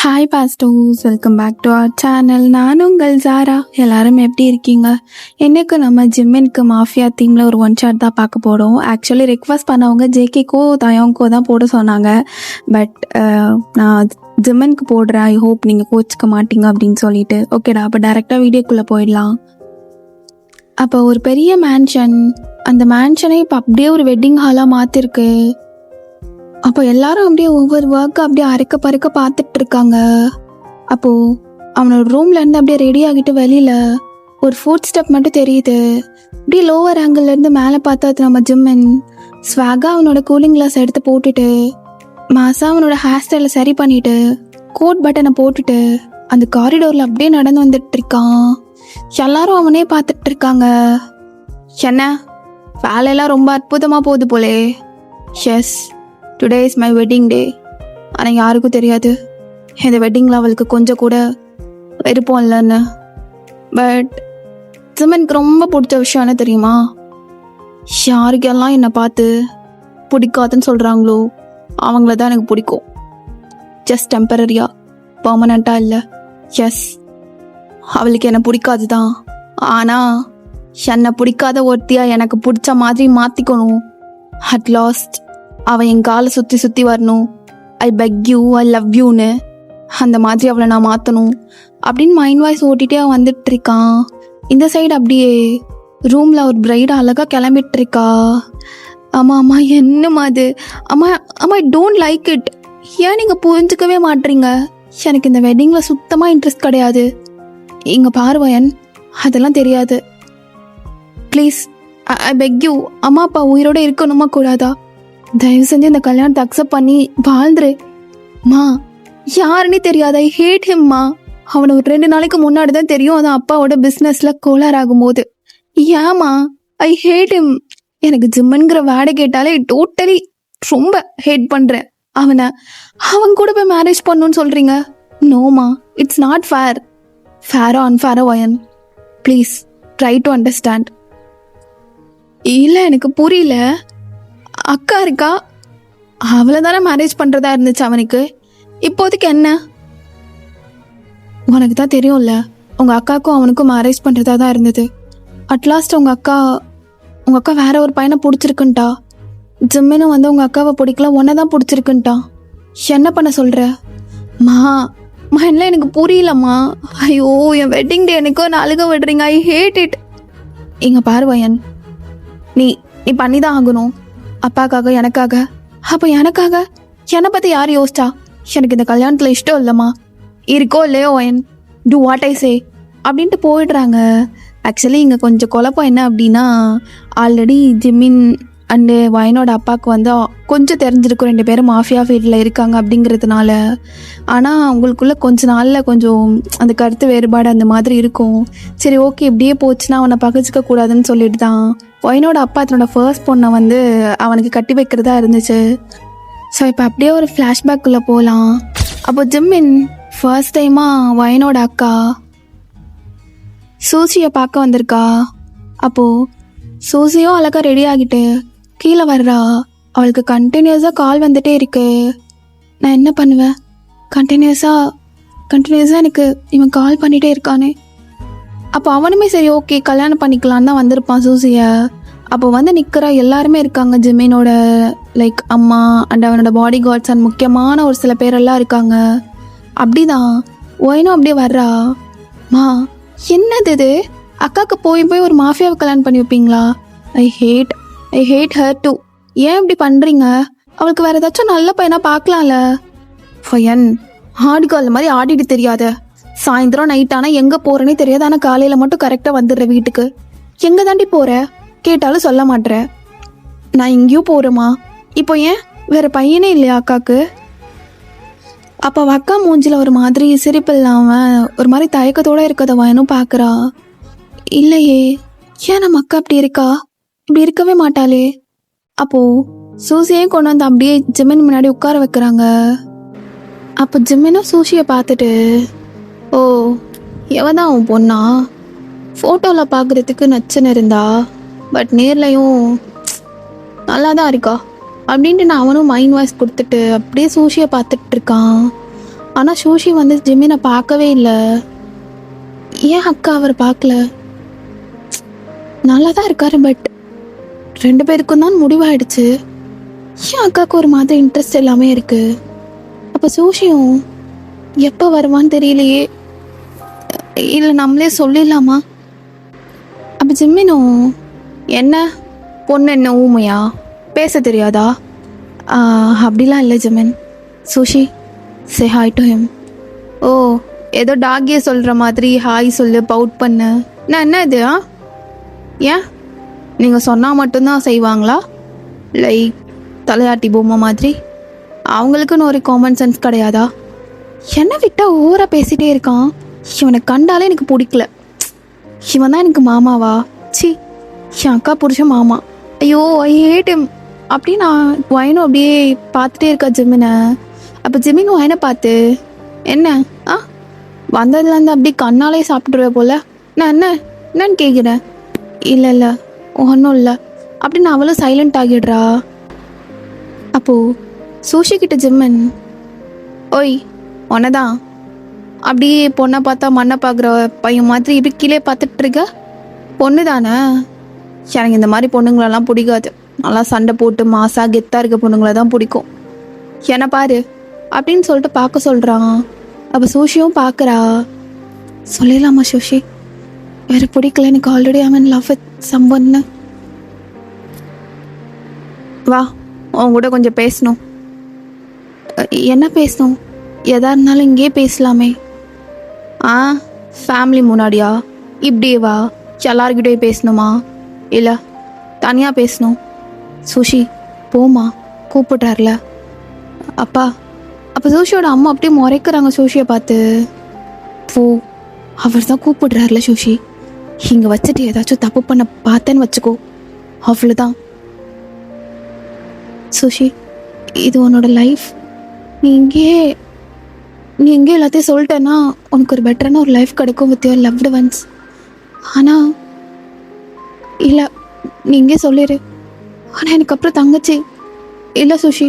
Hi பாஸ்டோஸ், welcome back to our channel. நான் உங்கள் ஜாரா. எல்லாரும் எப்படி இருக்கீங்க? இன்னைக்கு நம்ம ஜிம்மினுக்கு மாஃபியா தீமில் ஒரு ஒன் ஷாட் தான் பார்க்க போகிறோம். ஆக்சுவலி ரெக்வஸ்ட் பண்ணவங்க ஜேகேக்கோ தயோங்கோ தான் போட சொன்னாங்க. பட் நான் ஜிம்மினுக்கு போடுறேன். ஐ ஹோப் நீங்கள் கோச்சிக்க மாட்டீங்க அப்படின்னு சொல்லிட்டு. ஓகேடா, அப்போ டேரெக்டாக வீடியோக்குள்ளே போயிடலாம். அப்போ ஒரு பெரிய மேன்ஷன், அந்த மேன்ஷனை இப்போ அப்படியே ஒரு வெட்டிங் ஹாலாக மாற்றிருக்கு. அப்போ எல்லாரும் அப்படியே ஒவ்வொரு ஒர்க்கு அப்படியே அரைக்க பறக்க பார்த்துட்டு இருக்காங்க. அப்போ அவனோட ரூம்ல இருந்து அப்படியே ரெடி ஆகிட்டு வெளியில ஒரு ஃபுட் ஸ்டெப் மட்டும் தெரியுது. அப்படியே லோவர் ஆங்கிள் இருந்து மேலே பார்த்தா அது நம்ம ஜிம்மன். ஸ்வாகா அவனோட கூலிங் கிளாஸ் எடுத்து போட்டுட்டு, மாசா அவனோட ஹேர் ஸ்டைலை சரி பண்ணிட்டு, கோட் பட்டனை போட்டுட்டு அந்த காரிடோர்ல அப்படியே நடந்து வந்துட்டு இருக்கான். எல்லாரும் அவனே பார்த்துட்டு இருக்காங்க. என்ன வேலையெல்லாம் ரொம்ப அற்புதமா போகுது போலே. Yes, today is my wedding day. ஆனால் யாருக்கும் தெரியாது இந்த வெட்டிங்கில் அவளுக்கு கொஞ்சம் கூட விருப்பம் இல்லைன்னு. பட் ஜிம்மனுக்கு ரொம்ப பிடிச்ச விஷயம் என்ன தெரியுமா? யாருக்கெல்லாம் என்னை பார்த்து பிடிக்காதுன்னு சொல்கிறாங்களோ அவங்கள தான் எனக்கு பிடிக்கும். ஜஸ்ட் டெம்பரரியா, பர்மனண்ட்டாக இல்லை. எஸ், அவளுக்கு என்னை பிடிக்காது தான். ஆனால் என்னை பிடிக்காத ஒருத்தியாக எனக்கு பிடிச்ச மாதிரி மாற்றிக்கணும். அட் லாஸ்ட் அவன் என் காலை சுற்றி சுற்றி வரணும். ஐ பெக் யூ, ஐ லவ் யூன்னு அந்த மாதிரி அவளை நான் மாற்றணும் அப்படின்னு மைண்ட் வாய்ஸ் ஓட்டிகிட்டே அவன் வந்துட்டு இருக்கான். இந்த சைடு அப்படியே ரூமில் ஒரு பிரைட் அழகாக கிளம்பிட்டு இருக்கா. ஆமாம் ஆமாம், என்னம்மா அது? அம்மா அம்மா, ஐ டோன்ட் லைக் இட். ஏன் நீங்கள் புரிஞ்சுக்கவே மாட்டீங்க? எனக்கு இந்த வெட்டிங்கில் சுத்தமாக இன்ட்ரெஸ்ட் கிடையாது. இங்கே பார்வயன், அதெல்லாம் தெரியாது. Please, I peg you. அம்மா அப்பா உயிரோடு இருக்கணுமா கூடாதா? தயவு செஞ்சு இந்த கல்யாணத்தை அக்செப்ட் பண்ணி வாழ்ந்துரு. மா, யாருன்னே தெரியாது. ஐ ஹேட் ஹிம்மா. அவனை ஒரு 2 நாளைக்கு முன்னாடி தான் தெரியும், அது அப்பாவோட பிஸ்னஸ்ல கோளாறு ஆகும்போது. ஏமா? ஐ ஹேட் ஹிம். எனக்கு ஜிம்முங்கிற வேடை கேட்டாலே டோட்டலி ரொம்ப ஹேட் பண்றேன் அவனை. அவன் கூட போய் மேரேஜ் பண்ணணும்னு சொல்றீங்க? நோமா, இட்ஸ் நாட் ஃபேர். ஃபேரோ அன்ஃபேரோ வயன், ப்ளீஸ் ட்ரை டு அண்டர்ஸ்டாண்ட். இல்லை, எனக்கு புரியல. அக்கா இருக்கா, அவளை தானே மேரேஜ் பண்ணுறதா இருந்துச்சு அவனுக்கு. இப்போதைக்கு என்ன? உனக்கு தான் தெரியும்ல, உங்கள் அக்காவுக்கும் அவனுக்கும் மேரேஜ் பண்ணுறதா தான் இருந்தது. அட்லாஸ்ட் உங்கள் அக்கா வேற ஒரு பையனை பிடிச்சிருக்குன்ட்டா. ஜிம்மினும் வந்து உங்கள் அக்காவை பிடிக்கல, உன்னை தான் பிடிச்சிருக்குன்ட்டா. என்ன பண்ண சொல்கிற? மா எல்லாம் எனக்கு புரியலம்மா. ஐயோ, என் வெட்டிங் டே எனக்கோ நான் அழுக விடுறீங்க. ஐ ஹேட் இட். இங்கே பாருவயன், நீ பண்ணி தான் ஆகணும். அப்பாக்காக, எனக்காக. அப்போ எனக்காக என்னை பற்றி யார் யோசிச்சா? எனக்கு இந்த கல்யாணத்தில் இஷ்டம் இல்லைம்மா. இருக்கோ இல்லையோ வயன், டூ வாட் ஐ சே அப்படின்ட்டு போயிடுறாங்க. ஆக்சுவலி இங்கே கொஞ்சம் குழப்பம் என்ன அப்படின்னா, ஆல்ரெடி ஜிம்மின் அண்டு வயனோட அப்பாவுக்கு வந்து கொஞ்சம் தெரிஞ்சிருக்கும் 2 பேரும் மாஃபியா ஃபீல்டில் இருக்காங்க அப்படிங்கிறதுனால. ஆனால் அவங்களுக்குள்ள கொஞ்ச நாளில் கொஞ்சம் அந்த கருத்து வேறுபாடு அந்த மாதிரி இருக்கும். சரி, ஓகே, இப்படியே போச்சுன்னா அவனை பகிச்சிக்க கூடாதுன்னு சொல்லிட்டு தான் வயனோட அப்பா தன்னோட ஃபர்ஸ்ட் பொண்ணை வந்து அவனுக்கு கட்டி வைக்கிறதா இருந்துச்சு. ஸோ இப்போ அப்படியே ஒரு ஃப்ளாஷ்பேக்குள்ளே போகலாம். அப்போ ஜிம்மின் ஃபர்ஸ்ட் டைமாக வயனோட அக்கா சூசியை பார்க்க வந்திருக்கா. அப்போது சூசியும் அழகாக ரெடி ஆகிட்டு கீழே வர்றா. அவளுக்கு கண்டினியூஸாக கால் வந்துட்டே இருக்கு. நான் என்ன பண்ணுவேன்? கண்டினியூஸாக எனக்கு இவன் கால் பண்ணிகிட்டே இருக்கானே. அப்போ அவனுமே சரி, ஓகே, கல்யாணம் பண்ணிக்கலான்னு தான் வந்திருப்பான் சூசியை. அப்போ வந்து நிற்கிறா. எல்லாருமே இருக்காங்க, ஜிம்மினோட லைக் அம்மா அண்ட் அவனோட பாடி கார்ட்ஸ் அண்ட் முக்கியமான ஒரு சில பேரெல்லாம் இருக்காங்க. அப்படிதான் ஒயினும் அப்படியே வர்றா. மா, என்னது இது? அக்காவுக்கு போய் ஒரு மாஃபியாவை கல்யாணம் பண்ணி வைப்பீங்களா? ஐ ஹேட் ஹர் டூ. ஏன் இப்படி பண்ணுறீங்க? அவளுக்கு வேறு ஏதாச்சும் நல்ல பையனா பார்க்கலாம்ல. ஃபயன், ஆடுகால் மாதிரி ஆடிட்டு தெரியாத. சாயந்தரம் நைட் ஆனால் எங்கே போகிறேன்னே தெரியாது. ஆனால் காலையில் மட்டும் கரெக்டாக வந்துடுற வீட்டுக்கு. எங்கே தாண்டி போகிற? கேட்டாலும் சொல்ல மாட்டேற. நான் எங்கேயும் போகிறேம்மா. இப்போ ஏன் வேறு பையனே இல்லையா அக்காவுக்கு? அப்போ அக்கா மூஞ்சில் ஒரு மாதிரி சிரிப்பு இல்லாமல் ஒரு மாதிரி தயக்கத்தோடு இருக்கத வயனும் பார்க்குறா. இல்லையே, ஏன் நம்ம அக்கா அப்படி இருக்கா? இப்படி இருக்கவே மாட்டாளே. அப்போது சூசியையும் கொண்டு வந்து அப்படியே ஜிம்மின் முன்னாடி உட்கார வைக்கிறாங்க. அப்போ ஜிம்மினும் சூசியை பார்த்துட்டு, ஓ, எவன் தான் உன் பொண்ணா? ஃபோட்டோவில் பார்க்குறதுக்கு நச்சுன்னு இருந்தா, பட் நேர்லையும் நல்லா தான் இருக்கா அப்படின்ட்டு நான் அவனும் மைண்ட் வாய்ஸ் கொடுத்துட்டு அப்படியே சூசியை பார்த்துட்டு இருக்கான். ஆனால் சூஷி வந்து ஜிம்மினை பார்க்கவே இல்லை. ஏன் அக்கா அவர் பார்க்கல? நல்லா தான் இருக்காரு, பட் 2 பேருக்கும் தான் முடிவாயிடுச்சு. ஏன் அக்காவுக்கு ஒரு மாதிரி இன்ட்ரெஸ்ட் எல்லாமே இருக்கு? அப்போ சூஷியும் எப்போ வருவான்னு தெரியலையே. இல்லை நம்மளே சொல்லிடலாமா? அப்போ ஜிம்மினும் என்ன பொண்ணு என்ன ஊமையா, பேச தெரியாதா? அப்படிலாம் இல்லை Jimin. Sushi say hi to him. Oh, ஏதோ டாகியே சொல்கிற மாதிரி ஹாய் சொல்லு, பவுட் பண்ணு. நான் என்ன இது? ஏன் நீங்கள் சொன்னால் மட்டும்தான் செய்வாங்களா? லைக் தலையாட்டி பொம்மை மாதிரி? அவங்களுக்குன்னு ஒரு காமன் சென்ஸ் கிடையாதா? என்ன விட்டால் ஓவராக பேசிகிட்டே இருக்கான். இவனை கண்டாலே எனக்கு பிடிக்கல. இவன் தான் எனக்கு மாமாவா? சி, என் அக்கா புருஷன் மாமா. ஐயோ ஐ ஹேட் ஹிம். அப்படி நான் ஒயினும் அப்படியே பார்த்துட்டே இருக்கா ஜிமினை. அப்போ ஜிமின் ஒயினை பார்த்து என்ன வந்ததுலேருந்து அப்படி கண்ணாலே சாப்பிட்டுருவேன் போல. நான் என்னன்னு கேட்குறேன். இல்லை ஒன்றும் இல்லை அப்படின்னு அவளும் சைலண்ட் ஆகிடுறா. அப்போது சூஷி கிட்ட ஜிம்மன், ஓய் உன்னதான் அப்படியே பொண்ணை பார்த்தா மண்ணை பார்க்குற பையன் மாதிரி இப்படி கீழே பார்த்துட்டு இருக்க? பொண்ணு தானே? எனக்கு இந்த மாதிரி பொண்ணுங்களெல்லாம் பிடிக்காது. நல்லா சண்டை போட்டு மாசாக கெத்தாக இருக்க பொண்ணுங்களை தான் பிடிக்கும். என்ன பாரு அப்படின்னு சொல்லிட்டு பார்க்க சொல்கிறான். அப்போ சூஷியும் பார்க்குறா. சொல்லிடலாமா சூஷி, வேறு பிடிக்கல, எனக்கு already I am love with சம்பன்னு. வா, உன் கூட கொஞ்சம் பேசணும். என்ன பேசணும்? எதா இருந்தாலும் இங்கேயே பேசலாமே. ஃபேமிலி முன்னாடியா? இப்படியே வா, எல்லார்கிட்டயும் பேசணுமா? இல்லை தனியாக பேசணும்? சூஷி போமா, கூப்பிட்றாருல அப்பா. அப்போ சூஷியோட அம்மா அப்படியே முறைக்கிறாங்க சூஷியை பார்த்து. போ, அவர் தான் கூப்பிடுறாருல சூஷி, இங்கே வச்சுட்டு ஏதாச்சும் தப்பு பண்ண பார்த்தேன்னு வச்சுக்கோ, அவ்வளோதான். சூஷி, இது உன்னோட லைஃப். நீ இங்கே எல்லாத்தையும் சொல்லிட்டேன்னா உனக்கு ஒரு பெட்டரான ஒரு லைஃப் கிடைக்கும் வித் யுவர் லவ்டு ஒன்ஸ். ஆனால் இல்லை, நீ இங்கே சொல்லிடு. ஆனால் எனக்கு அப்புறம் தங்கச்சி இல்லை சூஷி,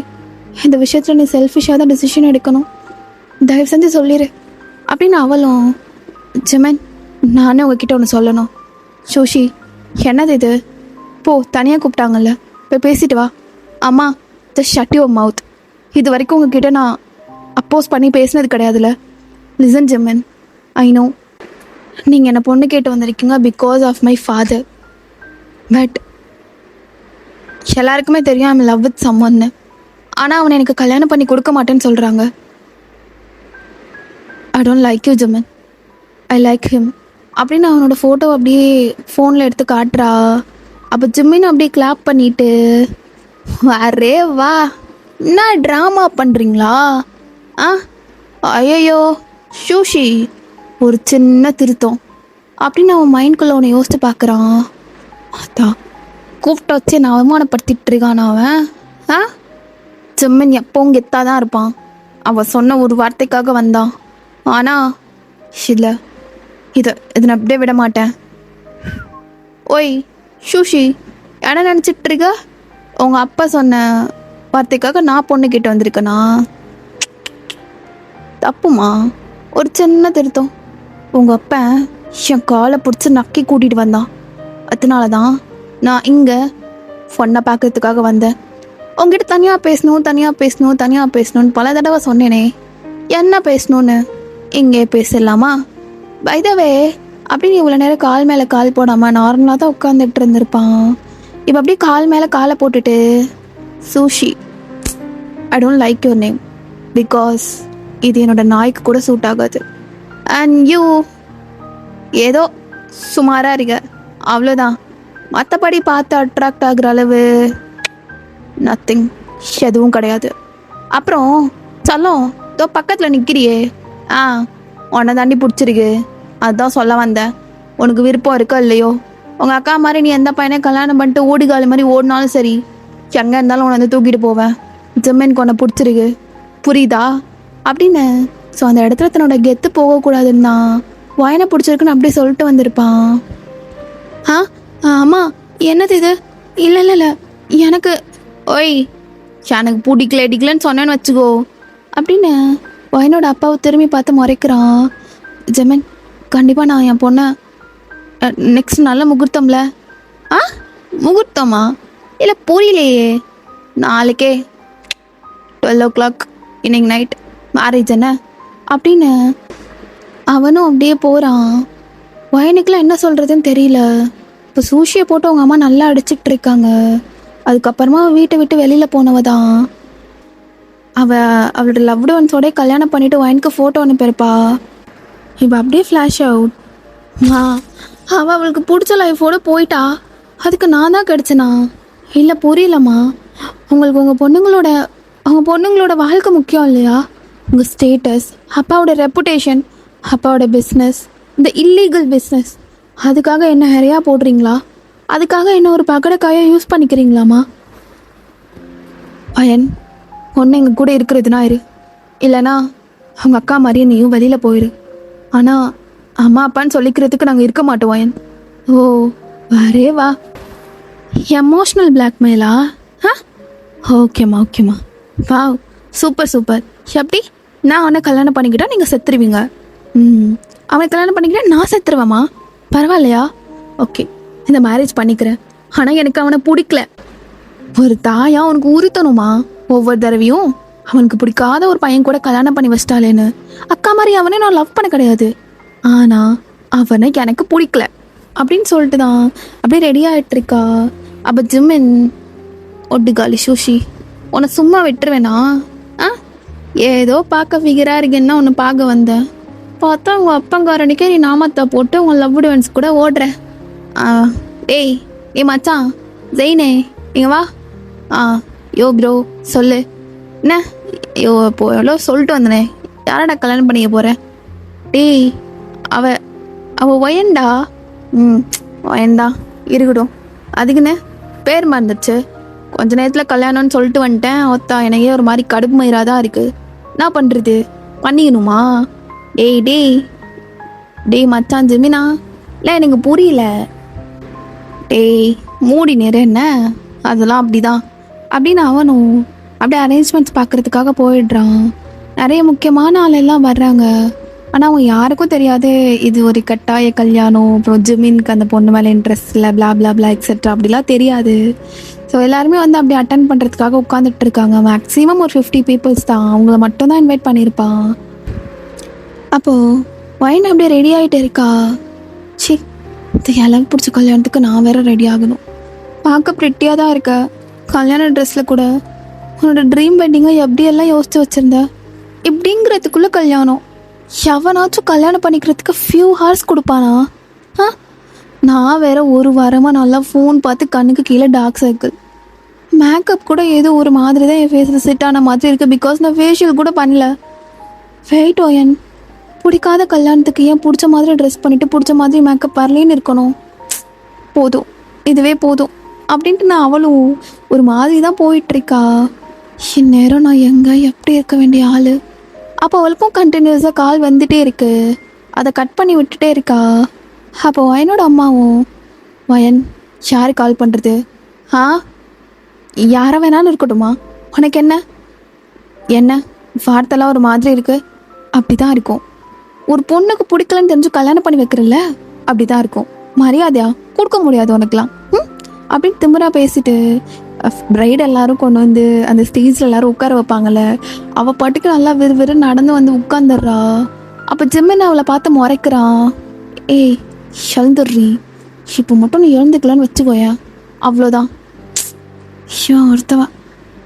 இந்த விஷயத்தில் நீ செல்ஃபிஷாக தான் டிசிஷன் எடுக்கணும், தயவு செஞ்சு சொல்லிடு அப்படின்னு அவளும். ஜிமன், நானே உங்ககிட்ட ஒன்று சொல்லணும். சூஷி, என்னது இது? போ, தனியாக கூப்பிட்டாங்கல்ல, போய் பேசிட்டு வா. அம்மா, ஜஸ்ட் ஷட் யுவர் மவுத். இது வரைக்கும் உங்ககிட்ட நான் அப்போஸ் பண்ணி பேசினது கிடையாதுல்ல. லிசன் ஜிமன், ஐ நோ நீங்கள் என்னை பொண்ணு கேட்டு வந்திருக்கீங்க because of my father. But எல்லாருக்குமே தெரியும் ஐம் லவ் வித் சம்மன்னு. ஆனால் அவனை எனக்கு கல்யாணம் பண்ணி கொடுக்க மாட்டேன்னு சொல்கிறாங்க. I don't like you Jimin, I like him அப்படின்னு அவனோட ஃபோட்டோ அப்படியே ஃபோனில் எடுத்து காட்டுறா. அப்போ ஜிம்மின்னு அப்படியே கிளாப் பண்ணிட்டு, அரே வா, என்ன ட்ராமா பண்ணுறீங்களா? ஐயோ சூஷி, ஒரு சின்ன திருத்தம் அப்படின்னு அவன் மைண்ட்குள்ளே அவனை யோசித்து பார்க்குறான். அதான் கூப்பிட்டு வச்சு நான் அவமானப்படுத்திட்டு இருக்கான் அவன். ஜிம்மன் எப்பவும் கெத்தாக தான் இருப்பான். அவன் சொன்ன ஒரு வார்த்தைக்காக வந்தான். ஆனால் இல்லை, இதை நான் அப்படியே விட மாட்டேன். ஓய் சூஷி, என்ன நினச்சிட்டு இருக்க? உங்கள் அப்பா சொன்ன வார்த்தைக்காக நான் பொண்ணு கேட்டு வந்திருக்கேனா? தப்புமா, ஒரு சின்ன திருத்தம். உங்கள் அப்பா என் காலை பிடிச்சி நக்கி கூட்டிகிட்டு வந்தான். அதனால தான் நான் இங்கே பொண்ணை பார்க்கறதுக்காக வந்தேன். உங்ககிட்ட தனியாக பேசணும்னு பல தடவை சொன்னேனே. என்ன பேசணும்னு இங்கே பேசலாமா? பை த வே, அப்படின்னு இவ்வளோ நேரம் கால் மேலே கால் போடாமல் நார்மலாக தான் உட்காந்துட்டு இருந்திருப்பான். இப்போ அப்படியே கால் மேலே காலை போட்டுட்டு, sushi, I don't like your name because இது என்னோட நாய்க்கு கூட சூட் ஆகாது. அண்ட் யூ ஏதோ சுமாராக இருக்க, அவ்வளோதான். மற்றபடி பார்த்து அட்ராக்ட் ஆகுற அளவு நத்திங், எதுவும் கிடையாது. அப்புறம் சொல்லும், இதோ பக்கத்தில் நிற்கிறியே, உன்னை தாண்டி பிடிச்சிருக்கு, அதுதான் சொல்ல வந்தேன். உனக்கு விருப்பம் இருக்கோ இல்லையோ, உங்கள் அக்கா மாதிரி நீ எந்த பையனை கல்யாணம் பண்ணிட்டு ஓடிகாலி மாதிரி ஓடினாலும் சரி, எங்கே இருந்தாலும் உன்னை வந்து தூக்கிட்டு போவேன். ஜிம்மனுக்கு உன்னை பிடிச்சிருக்கு, புரியுதா அப்படின்னு. ஸோ அந்த இடத்துல தன்னோட கெத்து போகக்கூடாதுன்னு தான் வாயனை பிடிச்சிருக்குன்னு அப்படியே சொல்லிட்டு வந்திருப்பான். ஆமாம், என்னது இது? இல்லை எனக்கு, ஓய் எனக்கு பிடிக்கலன்னு சொன்னேன்னு வச்சுக்கோ அப்படின்னு பையனோட அப்பாவை திரும்பி பார்த்து முறைக்கிறான். ஜெமின், கண்டிப்பாக நான் என் பொண்ணை நெக்ஸ்ட் நல்ல முகூர்த்தம்ல. ஆ, முகூர்த்தமா? இல்லை புரியலையே. நாளைக்கே 12 o'clock இன்னைக்கு நைட் மேரேஜ் என்ன அப்படின்னு அவனும் அப்படியே போகிறான். வயனுக்குலாம் என்ன சொல்கிறதுன்னு தெரியல. இப்போ சூஷியை போட்டு அவங்க அம்மா நல்லா அடிச்சுட்டு இருக்காங்க. அதுக்கப்புறமா வீட்டை விட்டு வெளியில் போனவ தான் அவளோட லவ்டு ஒன்ஸோடய கல்யாணம் பண்ணிவிட்டு வயனுக்கு ஃபோட்டோ அனுப்பியிருப்பா. இப்போ அப்படியே ஃப்ளாஷ் அவுட். அவளுக்கு பிடிச்ச லைஃபோடு போயிட்டா. அதுக்கு நான் தான் கிடச்சேனா? இல்லை புரியலம்மா. உங்களுக்கு அவங்க பொண்ணுங்களோட வாழ்க்கை முக்கியம் இல்லையா? உங்கள் ஸ்டேட்டஸ், அப்பாவோட ரெப்புடேஷன், அப்பாவோட பிஸ்னஸ், இந்த இல்லீகல் பிஸ்னஸ், அதுக்காக என்ன நிறையா போடுறீங்களா? அதுக்காக என்ன ஒரு பகடக்காயாக யூஸ் பண்ணிக்கிறீங்களாம்மா? அயன், ஒன்று எங்கள் கூட இருக்கிறதுனா இரு, இல்லைனா அவங்க அக்கா மாதிரியே நீயும் வெளியில் போயிரு. ஆனால் அம்மா அப்பான்னு சொல்லிக்கிறதுக்கு நாங்கள் இருக்க மாட்டோம் அயன். ஓ, வரே வா. எமோஷ்னல் பிளாக்மெயிலா? ஓகேம்மா வா, சூப்பர். எப்படி? நான் அவனை கல்யாணம் பண்ணிக்கிட்டா நீங்கள் செத்துருவீங்க. அவனை கல்யாணம் பண்ணிக்கிட்டா நான் செத்துருவேம்மா. பரவாயில்லையா? ஓகே, இந்த மேரேஜ் பண்ணிக்கிறேன். ஆனால் எனக்கு அவனை பிடிக்கல. ஒரு தாயா அவனுக்கு உறுத்தணுமா? ஒவ்வொரு தடவையும் அவனுக்கு பிடிக்காத ஒரு பையன் கூட கல்யாணம் பண்ணி வச்சிட்டாலேன்னு. அக்கா மாதிரி அவனே நான் லவ் பண்ண கிடையாது, ஆனால் அவனை எனக்கு பிடிக்கல அப்படின்னு சொல்லிட்டு தான் அப்படியே ரெடி ஆகிட்டு இருக்கா. அப்போ ஜிம்மின், ஒட்டுகாலி சூஷி, உன்னை சும்மா விட்டுருவேனா? ஏதோ பார்க்க ஃபிகராக இருக்கேன்னா உன்னை பார்க்க வந்தேன். பார்த்தா உங்கள் அப்பங்காரனுக்கே நீ நாமத்தை போட்டு உங்கள் லவ் டுவன்ஸ் கூட ஓடுற. ஏய் மச்சான் ஜெயினே, இங்கே வா. யோ ப்ரோ சொல்லு. என்ன யோ, இப்போ எவ்வளோ சொல்லிட்டு வந்தனே, யாரடா கல்யாணம் பண்ணிக்க போகிறேன்? டேய், அவ ஒயன்டா. ஒயன்டா இருக்கட்டும். அதுக்குன்னு பேர் மறந்துடுச்சு. கொஞ்ச நேரத்தில் கல்யாணம்னு சொல்லிட்டு வந்துட்டேன். ஒத்தா எனக்கே ஒரு மாதிரி கடுப்பு மயிராக தான் இருக்குது. என்ன பண்ணுறது? பண்ணிக்கணுமா? டேய் மச்சான் ஜெமினா, இல்லை எனக்கு புரியல. டேய் மூடி நேரம் என்ன, அதெல்லாம் அப்படிதான் அப்படின்னு அவனும் அப்படியே அரேஞ்ச்மெண்ட்ஸ் பார்க்குறதுக்காக போயிடுறான். நிறைய முக்கியமான ஆளெல்லாம் வர்றாங்க. ஆனால் அவங்க யாருக்கும் தெரியாது இது ஒரு கட்டாய கல்யாணம். அப்புறம் ஜிமின்க்கு அந்த பொண்ணு மேலே இன்ட்ரெஸ்ட் இல்லை, பிளா எக்ஸெட்ரா அப்படிலாம் தெரியாது. ஸோ எல்லாருமே வந்து அப்படி அட்டன் பண்ணுறதுக்காக உட்காந்துட்டு இருக்காங்க. மேக்ஸிமம் ஒரு 50 பீப்புள்ஸ் தான். அவங்கள மட்டும் தான் இன்வைட் பண்ணியிருப்பான். அப்போது வைன் அப்படியே ரெடி ஆகிட்டு இருக்கா. சி, இது எனக்கு பிடிச்ச கல்யாணத்துக்கு நான் வேற ரெடி ஆகணும். பார்க்க ப்ரிட்டியாக தான் இருக்க. கல்யாண ட்ரெஸ்ஸில் கூட உன்னோட ட்ரீம் வெட்டிங்கை எப்படியெல்லாம் யோசித்து வச்சுருந்த. இப்படிங்கிறதுக்குள்ளே கல்யாணம். எவனாச்சும் கல்யாணம் பண்ணிக்கிறதுக்கு ஃபியூ ஹார்ஸ் கொடுப்பானா? நான் வேற ஒரு வாரமாக நல்லா ஃபோன் பார்த்து கண்ணுக்கு கீழே டார்க் சர்க்கிள், மேக்கப் கூட ஏதோ ஒரு மாதிரி தான் என் ஃபேஸில் செட் ஆன மாதிரி இருக்குது. பிகாஸ் நான் ஃபேஷியல் கூட பண்ணல. வெயிட் ஓயன், பிடிக்காத கல்யாணத்துக்கு ஏன் பிடிச்ச மாதிரி ட்ரெஸ் பண்ணிவிட்டு பிடிச்ச மாதிரி மேக்கப் வரலேன்னு இருக்கணும்? போதும், இதுவே போதும் அப்படின்ட்டு நான் அவளும் ஒரு மாதிரி தான் போயிட்டுருக்கா. இந்நேரம் நான் எங்கே எப்படி இருக்க வேண்டிய ஆள். அப்போ அவளுக்கும் கண்டினியூஸாக கால் வந்துகிட்டே இருக்கு. அதை கட் பண்ணி விட்டுட்டே இருக்கா. அப்போ வயனோட அம்மாவும், வயன் யாரு கால் பண்ணுறது? யாரை வேணாலும் இருக்கட்டுமா, உனக்கு என்ன வார்த்தைலாம் ஒரு மாதிரி இருக்குது. அப்படி தான் இருக்கும். ஒரு பொண்ணுக்கு பிடிக்கலன்னு தெரிஞ்சு கல்யாணம் பண்ணி வைக்கிறல்ல, அப்படி தான் இருக்கும். மரியாதையா கொடுக்க முடியாது உனக்குலாம் அப்படின்னு திமிரா பேசிட்டு பிரைட் எல்லாரும் கொண்டு வந்து அந்த ஸ்டேஜில் எல்லாரும் உட்கார வைப்பாங்கள்ல, அவள் பாட்டுக்கு நல்லா விறுவிறு நடந்து வந்து உட்காந்துடுறா. அப்போ ஜிம்மின் அவளை பார்த்து முறைக்கிறான். ஏய் எழுந்துடுறி, இப்போ மட்டும் நீ எழுந்துக்கலான்னு வச்சுக்கோயா, அவ்வளோதான். ஐயோ ஒருத்தவன்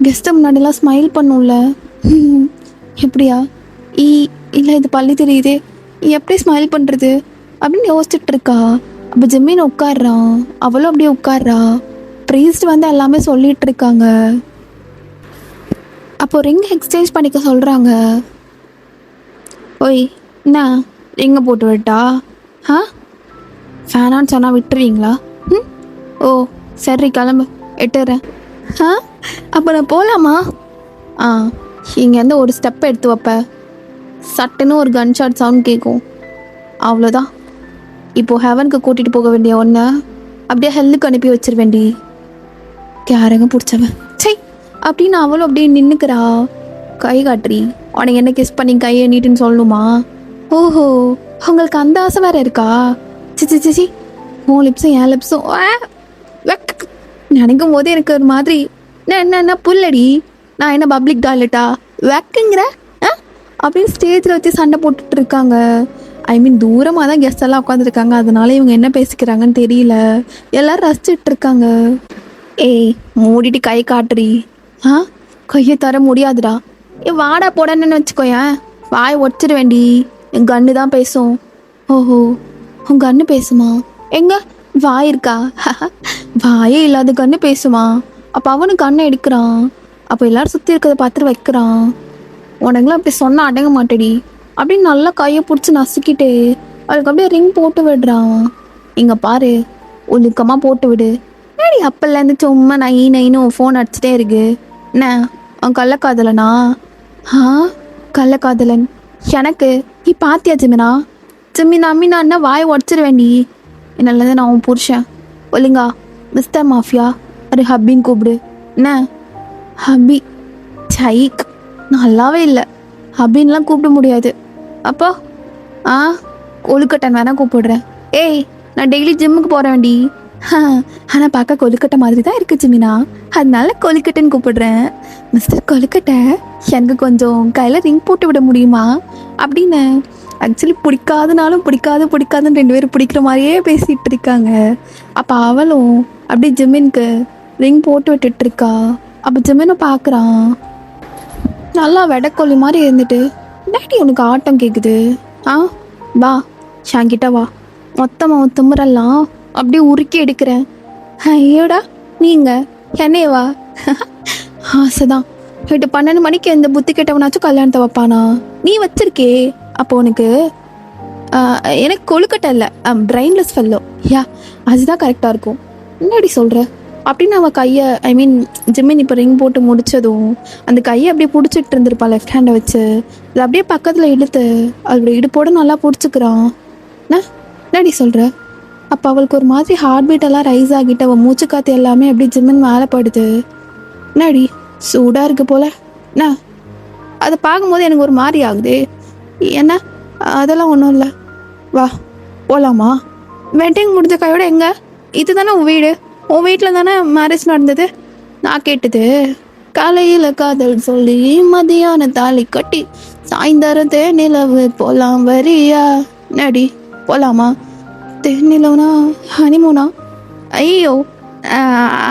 கெஸ்ட்டை முன்னாடிலாம் ஸ்மைல் பண்ணும்ல, எப்படியா? இல்லை இது பள்ளி தெரியுதே, எப்படி ஸ்மைல் பண்ணுறது அப்படின்னு யோசிச்சுட்டு இருக்கா. அப்போ ஜிம்மின் உட்காடுறான், அவளும் அப்படியே உட்காடுறா. ப்ரீஸ்ட் வந்து எல்லாமே சொல்லிட்டு இருக்காங்க. அப்போ ரிங் எக்ஸ்சேஞ்ச் பண்ணிக்க சொல்கிறாங்க. ஓய் என்ன ரிங்கை போட்டு விட்டா? ஃபேனான்னு சொன்னால் விட்டுருவீங்களா? ஓ சரி கிளம்பு, எட்டுறேன். அப்போ நான் போகலாமா? இங்கேருந்து ஒரு ஸ்டெப் எடுத்து வைப்ப, சட்டுன்னு ஒரு கன் ஷாட் சவுண்ட் கேட்கும், அவ்வளோதான். இப்போது ஹெவனுக்கு கூட்டிகிட்டு போக வேண்டிய ஒன்று அப்படியே ஹெல்லுக்கு அனுப்பி வச்சிருவேண்டி. யாருங்க பிடிச்சவன் சை அப்படின்னு அவளும் அப்படியே நின்றுக்கிறா. கை காட்டுறி உனக்கு என்ன கிஸ் பண்ணி கையை நீட்டுன்னு சொல்லணுமா? ஓஹோ, உங்களுக்கு அந்த ஆசை வேற இருக்கா? சிச்சி சிச்சி, உன் லிப்ஸும் என் லிப்ஸும் நினைக்கும் போது எனக்கு ஒரு மாதிரி. என்ன புல்லடி, நான் என்ன பப்ளிக் டாய்லெட்டா வெக்குங்கிற அப்படின்னு ஸ்டேஜில் வச்சு சண்டை போட்டுட்டு இருக்காங்க. ஐ மீன் தூரமாக தான் கெஸ்ட் எல்லாம் உட்காந்துருக்காங்க, அதனால இவங்க என்ன பேசிக்கிறாங்கன்னு தெரியல. எல்லாரும் ரசிச்சுட்டு இருக்காங்க. ஏய் மூடிட்டு கை காட்டுறி. கையை தர முடியாதுடா. வாடா போடன்னு வச்சுக்கோயேன், வாய் ஒடிச்சிட வேண்டி. என் கண்ணு தான் பேசும். ஓஹோ, உன் கண்ணு பேசுமா? எங்க வாய் இருக்கா? வாயே இல்லாத கண்ணு பேசுமா? அப்போ அவனு கண்ணை எடுக்கிறான். அப்போ எல்லாரும் சுற்றி இருக்கிறத பார்த்துட்டு வைக்கிறான். உனக்குலாம் அப்படி சொன்னால் அடங்க மாட்டேடி அப்படின்னு நல்லா கையை பிடிச்சி நசுக்கிட்டு அவளுக்கு அப்படியே ரிங் போட்டு விடுறான். இங்கே பாரு, ஒழுக்கமாக போட்டு விடு. ஏடி அப்போலேருந்து சும்மா நைன்னு ஃபோன் அடிச்சுட்டே இருக்கு. என்ன அவன் கள்ளக்காதலனா? கள்ளக்காதலன் எனக்கு நீ பாத்தியா ஜிமினா? அம்மினா வாயை உடச்சிட வேண்டி. என்னால நான் உன் புருஷன். ஒழுங்கா மிஸ்டர் மாஃபியா ஒரு ஹப்பின்னு கூப்பிடு. என்ன ஹப்பி? சைக், நல்லாவே இல்லை. ஹப்பின்லாம் கூப்பிட முடியாது. அப்போ கொழுக்கட்டன் வேணா கூப்பிடுறேன். ஏய் நான் டெய்லி ஜிம்முக்கு போகிறேன்டி. ஆனால் பார்க்க கொழுக்கட்டை மாதிரி தான் இருக்குது ஜிமினா, அதனால கொழுக்கட்டைன்னு கூப்பிடுறேன். மிஸ்டர் கொழுக்கட்டை, எனக்கு கொஞ்சம் கையில் ரிங் போட்டு விட முடியுமா அப்படின்னு. ஆக்சுவலி பிடிக்காதுனாலும் பிடிக்காதுன்னு 2 பேரும் பிடிக்கிற மாதிரியே பேசிகிட்டு இருக்காங்க. அப்போ அவளும் அப்படியே ஜிமினுக்கு ரிங் போட்டு விட்டுட்டு இருக்கா. அப்போ ஜிமினை பார்க்குறான். நல்லா வெடக்கொல்லி மாதிரி இருந்துட்டு, டேடி உனக்கு ஆட்டம் கேட்குது. வா ஷாங்கிட்ட வா, மொத்தமாக திமுறெல்லாம் அப்படியே உருக்கி எடுக்கிறேன். ஐயோடா நீங்கள் என்னையவா? ஆசைதான். 12 மணிக்கு எந்த புத்தி கெட்டவனாச்சும் கல்யாணத்தை வைப்பானா? நீ வச்சிருக்கே. அப்போ உனக்கு எனக்கு கொழுக்கட்டை இல்லை, பிரெயின்லெஸ் ஃபெல்லோ. அதுதான் கரெக்டாக இருக்கும். என்னடி சொல்கிற அப்படின்னு அவன் கையை, ஐ மீன் ஜிம்மின் இப்போ ரிங் போட்டு முடித்ததும் அந்த கையை அப்படியே பிடிச்சிட்டு இருந்திருப்பான் லெஃப்ட் ஹேண்டை வச்சு. அது அப்படியே பக்கத்தில் இழுத்து அவளுடைய இடுப்போடு நல்லா பிடிச்சிக்கிறான். என்னடி சொல்கிற? அப்போ அவளுக்கு ஒரு மாதிரி ஹார்ட் பீட்டெல்லாம் ரைஸ் ஆகிட்டு அவள் மூச்சு காற்று எல்லாமே அப்படியே ஜிம்மின் மேலே படுது. என்னடி சூடாக இருக்கு போல? என்ன அதை பார்க்கும்போது எனக்கு ஒரு மாதிரி ஆகுது. என்ன அதெல்லாம் ஒன்றும் இல்லை, வா போகலாமா? வெட்டிங் முடிஞ்ச கையோட எங்கே? இது தானே உன் வீடு, உன் வீட்டில் தானே மேரேஜ் நடந்தது. நான் கேட்டது காலையில் காதல் சொல்லி மதியான தாலி கட்டி சாயந்தரம் தேனிலவு போகலாம் வரியா? நடி போகலாமா? தேனிலவுனா ஹனிமூனா? ஐயோ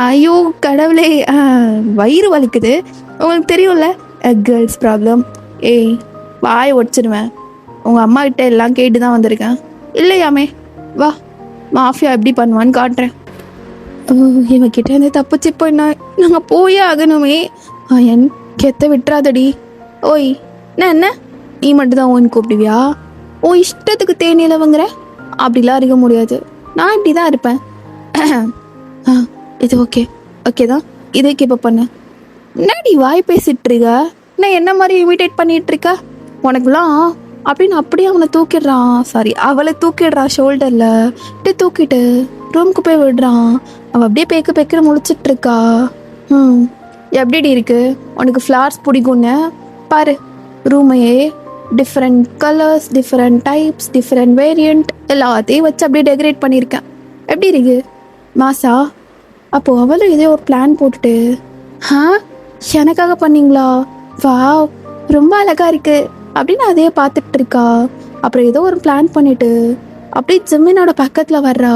ஐயோ கடவுளே, வயிறு வலிக்குது. உங்களுக்கு தெரியும்ல கேர்ள்ஸ் ப்ராப்ளம். ஏய் வாயை ஒடிச்சிடுவேன். உங்கள் அம்மா கிட்ட எல்லாம் கேட்டு தான் வந்திருக்கேன். இல்லையாமே, வா மாஃபியா எப்படி பண்ணுவான்னு காட்டுறேன். இவங்கிட்ட இருந்து தப்பிச்சு போயினா நாங்கள் போயே ஆகணுமே. என் கெத்த விட்டுறாதடி. ஓய் என்ன நீ மட்டும்தான் ஓன்னு கூப்பிடுவியா? ஓ இஷ்டத்துக்கு தேனிலவங்கிற அப்படிலாம் இருக்க முடியாது. நான் இப்படி தான் இருப்பேன். இது ஓகே தான், இதே கீப்பப் பண்ண. என்னடி வாய் பேசிட்டு இருக்க? நான் என்ன மாதிரி இமிட்டேட் பண்ணிட்டு இருக்க? உனக்குலாம் அப்படின்னு அப்படியே அவனை தூக்கிடுறான். சாரி, அவளை தூக்கிடுறான் ஷோல்டரில். அப்படியே தூக்கிட்டு ரூமுக்கு போய் விடுறான். அவள் அப்படியே பேக்க முழிச்சிட்டு இருக்கா. எப்படி இருக்கு உனக்கு? ஃப்ளார்ஸ் பிடிக்கும்னு பாரு. ரூமையே different colours, different types, different variant எல்லாத்தையும் வச்சு அப்படியே டெக்கரேட் பண்ணியிருக்கேன். எப்படி இருக்கு மாசா? அப்போது அவளும் இதே ஒரு பிளான் போட்டுட்டு, எனக்காக பண்ணீங்களா? வா ரொம்ப அழகா இருக்கு அப்படின்னு அதையே பார்த்துட்டு இருக்கா. அப்புறம் ஏதோ ஒரு பிளான் பண்ணிட்டு அப்படியே ஜெமினோட பக்கத்தில் வர்றா.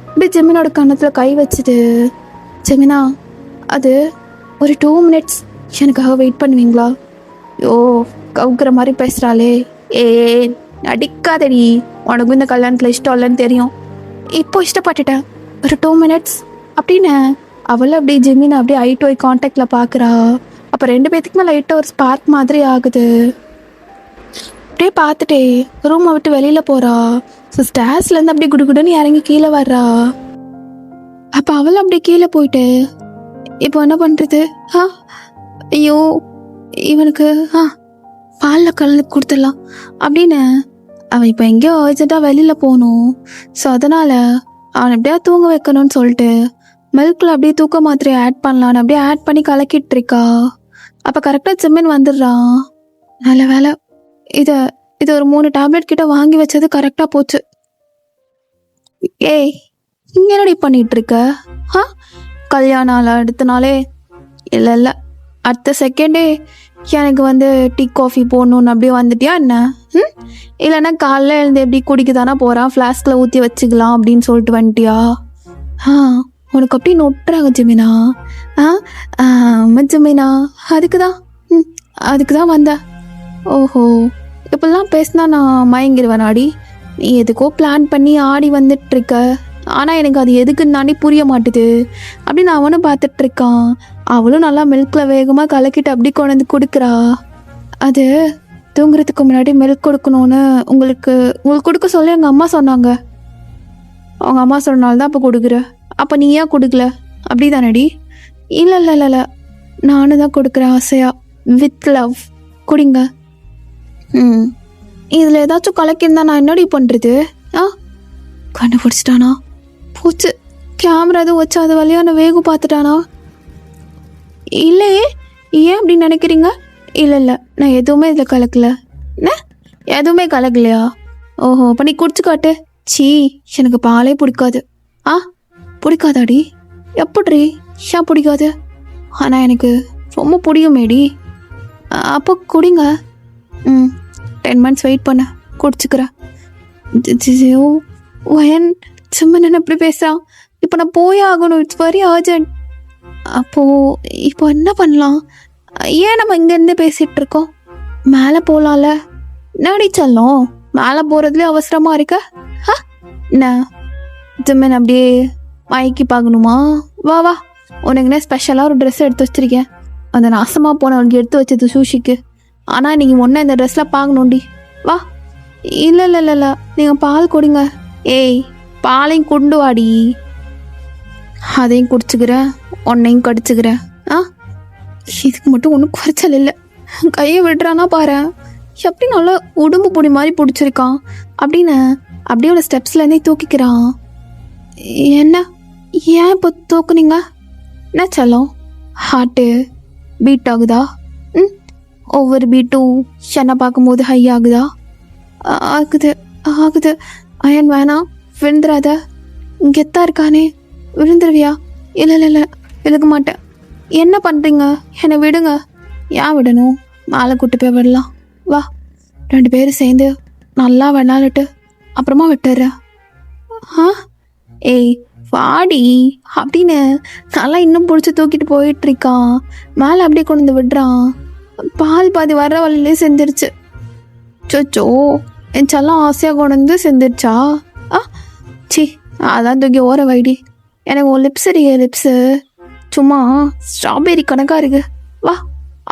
அப்படியே ஜெமினோட கன்னத்தில் கை வச்சுட்டு, ஜெமினா அது ஒரு 2 மினிட்ஸ் எனக்காக வெயிட் பண்ணுவீங்களா? யோ கவுக்கிற மாதிரி பேசுகிறாளே. நடிக்காதடி, உனக்கும் இந்த கல்யாணத்தில் இஷ்டம் இல்லைன்னு தெரியும். இப்போ இஷ்டப்பட்டுட்டேன், ஒரு 2 மினிட்ஸ் அப்படின்னு அவளை அப்படியே ஜெமினை அப்படியே ஐ டு ஐ கான்டாக்டில் பார்க்குறா. அப்போ 2 பேத்துக்குமே லைட்டாக ஒரு ஸ்பார்க் மாதிரி ஆகுது. அப்படியே பார்த்துட்டே ரூமை விட்டு வெளியில் போகிறா. ஸோ ஸ்டேர்ஸ்லேருந்து அப்படியே குடுகுடுன்னு இறங்கி கீழே வர்றா. அப்போ அவளும் அப்படியே கீழே போயிட்டு, இப்போ என்ன பண்ணுறது? ஐயோ இவனுக்கு பாலில் கலந்து கொடுத்துடலாம் அப்படின்னு அவன் இப்போ எங்கேயோ அர்ஜென்ட்டாக வெளியில் போகணும். ஸோ அதனால் அவனை எப்படியா தூங்க வைக்கணும்னு சொல்லிட்டு மில்கில் அப்படியே தூக்க மாத்திரையை ஆட் பண்ணலான்னு அப்படியே ஆட் பண்ணி கலக்கிட்டு இருக்கா. அப்போ கரெக்டாக ஜிம்மின் வந்துடுறான். நல்ல வேலை. இத இது ஒரு 3 டேப்லெட் கிட்ட வாங்கி வச்சது கரெக்டா போச்சு. ஏய், இங்க என்னடி பண்ணிட்டு இருக்க? ஆ, கல்யாணம் நாள் அடுத்த நாளே இல்லை இல்லை, அடுத்த செகண்டே எனக்கு வந்து டீ காஃபி போடணுன்னு அப்படியே வந்துட்டியா என்ன? ம், இல்லைன்னா காலைல எழுந்து எப்படி குடிக்க தானே போகிறான், ஃப்ளாஸ்கில் ஊற்றி வச்சுக்கலாம் அப்படின்னு சொல்லிட்டு வந்துட்டியா? ஆ, உனக்கு அப்படி நொட்டுறாங்க ஜிமினா. ஆ, ஆமாம் ஜிமினா, அதுக்கு தான். ம், அதுக்கு தான் வந்தேன். ஓஹோ, இப்படிலாம் பேசினா நான் மயங்கிடுவேனாடி? நீ எதுக்கோ பிளான் பண்ணி ஆடி வந்துட்டுருக்க, ஆனால் எனக்கு அது எதுக்குன்னு தாண்டி புரிய மாட்டுது. அப்படின்னு அவனும் பார்த்துட்ருக்கான். அவளும் நல்லா மில்கில் வேகமாக கலக்கிட்டு அப்படி கொண்டு வந்து கொடுக்குறா. அது தூங்குறதுக்கு முன்னாடி மில்க் கொடுக்கணும்னு உங்களுக்கு கொடுக்க சொல்லி எங்கள் அம்மா சொன்னாங்க. அவங்க அம்மா சொன்னால்தான் அப்போ கொடுக்குற. அப்போ நீ ஏன் கொடுக்கல? அப்படி தானடி? இல்லை இல்லை இல்லை இல்லை, நானும் தான் கொடுக்குறேன் ஆசையா, வித் லவ். குடிங்க. ம், இதில் ஏதாச்சும் கலக்கியிருந்தா நான் என்னடி பண்ணுறது? ஆ, கண்டுபிடிச்சிட்டானா? போச்சு, கேமரா எதுவும் வச்சு அது வழியாக நான் வேகம் பார்த்துட்டானா? இல்லையே, ஏன் அப்படி நினைக்கிறீங்க? இல்லை இல்லை, நான் எதுவுமே இதில் கலக்கல. என்ன, எதுவுமே கலக்கலையா? ஓஹோ, அப்போ நீ குடிச்சு காட்டு. சீ, எனக்கு பாலே பிடிக்காது. ஆ, பிடிக்காதாடி? எப்படிரி ஏன் பிடிக்காது? ஆனால் எனக்கு ரொம்ப பிடிக்குமேடி. அப்போ குடிங்க. ம், 10 months வெயிட் பண்ண, குடிச்சுக்கிறேன். வயன் சும்மா என்ன இப்படி பேசுகிறான்? இப்போ நான் போயே ஆகணும், இட்ஸ் வெரி அர்ஜென்ட். அப்போது இப்போ என்ன பண்ணலாம்? ஏன் நம்ம இங்கேருந்து பேசிகிட்டு இருக்கோம்? மேலே போகலாம்ல? நடி செல்லம், மேலே போகிறதுலேயே அவசரமாக இருக்க. ஆ, என்ன ஜிம்மன் அப்படியே மயக்கி பார்க்கணுமா? வா வா, உனக்கு என்ன ஸ்பெஷலாக ஒரு ட்ரெஸ் எடுத்து வச்சிருக்கேன். அந்த நாசமாக போனவனுக்கு எடுத்து வச்சது சூஷிக்கு. ஆனால் நீங்கள் ஒன்று இந்த ட்ரெஸ்ஸில் பார்க்கணுண்டி. வா. இல்லை இல்லை இல்லை இல்லை, நீங்கள் பால் குடிங்க. ஏய், பாலையும் கொண்டு வாடி. அதையும் குடிச்சுக்கிறேன், உன்னையும் கடிச்சுக்கிறேன். ஆ, இதுக்கு மட்டும் ஒன்றும் குறைச்சல் இல்லை. கையை விடுறானா பாரு, எப்படி நல்லா உடம்பு பொடி மாதிரி பிடிச்சிருக்கான் அப்படின்னு அப்படியே ஒரு ஸ்டெப்ஸ்லேருந்தே தூக்கிக்கிறான். என்ன, ஏன் இப்போ தூக்குனீங்க? என்ன செல்லம், ஹார்ட்டு பீட் ஆகுதா? ம், ஒவ்வொரு பீட்டும் சென்னை பார்க்கும்போது ஹை ஆகுதா? ஆகுது ஆகுது. அயன் வேணாம், விழுந்துடாத. கெத்தா இருக்கானே, விழுந்துருவியா? இல்லை இல்லை இல்லை, விழுக மாட்டேன். என்ன பண்ணுறீங்க? என்னை விடுங்க. ஏன் விடணும்? மேலே கூட்டு போய் விடலாம். வா, 2 பேரும் சேர்ந்து நல்லா விளாண்டுட்டு அப்புறமா விட்டுற. ஆ, ஏய் வாடி அப்படின்னு நல்லா இன்னும் பிடிச்சி தூக்கிட்டு போயிட்டுருக்கான். மேலே அப்படியே கொண்டு வந்து விடுறான். பால் பாதி வர்ற வழியிலே செஞ்சிருச்சு. சொச்சோ, என் செல்லம் ஆசையாக கொண்டு வந்து செஞ்சிருச்சா? ஆ, சி, அதான் தூக்கி ஓர வைடி. எனக்கு ஒரு லிப்ஸ் இருக்கு, லிப்ஸு சும்மா ஸ்ட்ராபெரி கணக்காக இருக்கு. வா,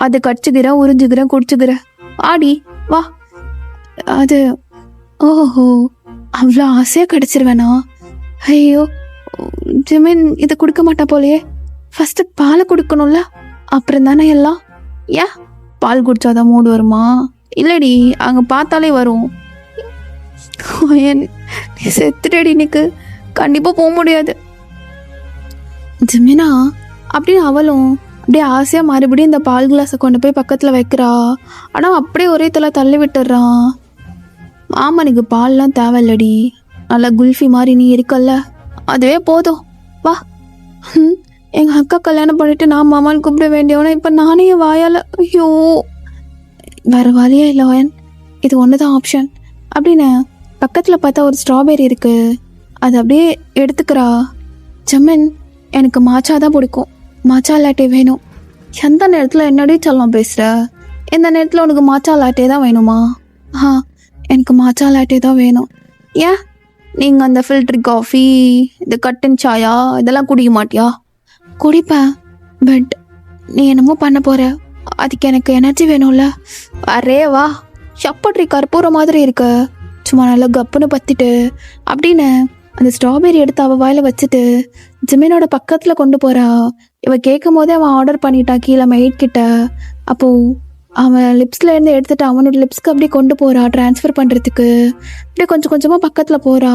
அது கடிச்சுக்கிறேன், உறிஞ்சுக்கிறேன், குடிச்சுக்கிறேன். ஆடி வா. அது ஓஹோ, அவ்வளோ ஆசையாக கடிச்சிருவேனா? ஐயோ, ஜிமின் இதை கொடுக்க மாட்டா போலையே. ஃபஸ்ட்டு பாலை கொடுக்கணும்ல, அப்புறம் தானே எல்லாம். ஏன் பால் குடிச்சாதான் மூடு வருமா? இல்லடி, அங்கே பார்த்தாலே வரும். நீ செத்துட்டடி, எனக்கு கண்டிப்பாக போக முடியாது. ஜிமினா அப்படின்னு அவளும் அப்படியே ஆசையாக மறுபடியும் இந்த பால் கிளாஸை கொண்டு போய் பக்கத்தில் வைக்கிறா. ஆனால் அப்படியே ஒரே தலை தள்ளி விட்டுடுறான். மாமனுக்கு பால்லாம் தேவையில்லடி, நல்லா குல்ஃபி மாதிரி நீ இருக்கல்ல, அதுவே போதும். வா. எங்கள் அக்கா கல்யாணம் பண்ணிட்டு நான் மாமான்னு கூப்பிட வேண்டியவனா இப்போ நானே வாயால். ஐயோ, வேறு வழியே இல்லை வயன், இது ஒன்று தான் ஆப்ஷன் அப்படின்னு பக்கத்தில் பார்த்தா ஒரு ஸ்ட்ராபெரி இருக்குது, அது அப்படியே எடுத்துக்கிறா. ஜமீன், எனக்கு மாச்சா தான் பிடிக்கும், மாச்சா லாட்டே வேணும். எந்த நேரத்தில் என்னடி சொல்லலாம் பேசுகிற? எந்த நேரத்தில் உனக்கு மாச்சா லாட்டே தான் வேணுமா? ஆ, எனக்கு மாச்சா லாட்டே தான் வேணும். ஏன் நீங்கள் அந்த ஃபில்டர் காஃபி, இந்த கட்டன் சாயா இதெல்லாம் குடிக்க மாட்டியா? குடிப்பேன், பட் நீ என்னமோ பண்ண போகிற, அதுக்கு எனக்கு எனர்ஜி வேணும்ல. அரே வா, சப்பட்ரி கற்பூர மாதிரி இருக்க, சும்மா நல்லா கப்புன்னு பற்றிட்டு அப்படின்னு அந்த ஸ்ட்ராபெரி எடுத்து அவள் வாயில் வச்சுட்டு ஜிமினோட பக்கத்தில் கொண்டு போகிறா. இவன் கேட்கும் போதே அவன் ஆர்டர் பண்ணிட்டான் கீழே மெய்ட் கிட்ட. அப்போது அவன் லிப்ஸ்லேருந்து எடுத்துகிட்டு அவனோட லிப்ஸ்க்கு அப்படியே கொண்டு போகிறா ட்ரான்ஸ்ஃபர் பண்ணுறதுக்கு. அப்படியே கொஞ்சம் கொஞ்சமாக பக்கத்தில் போகிறா.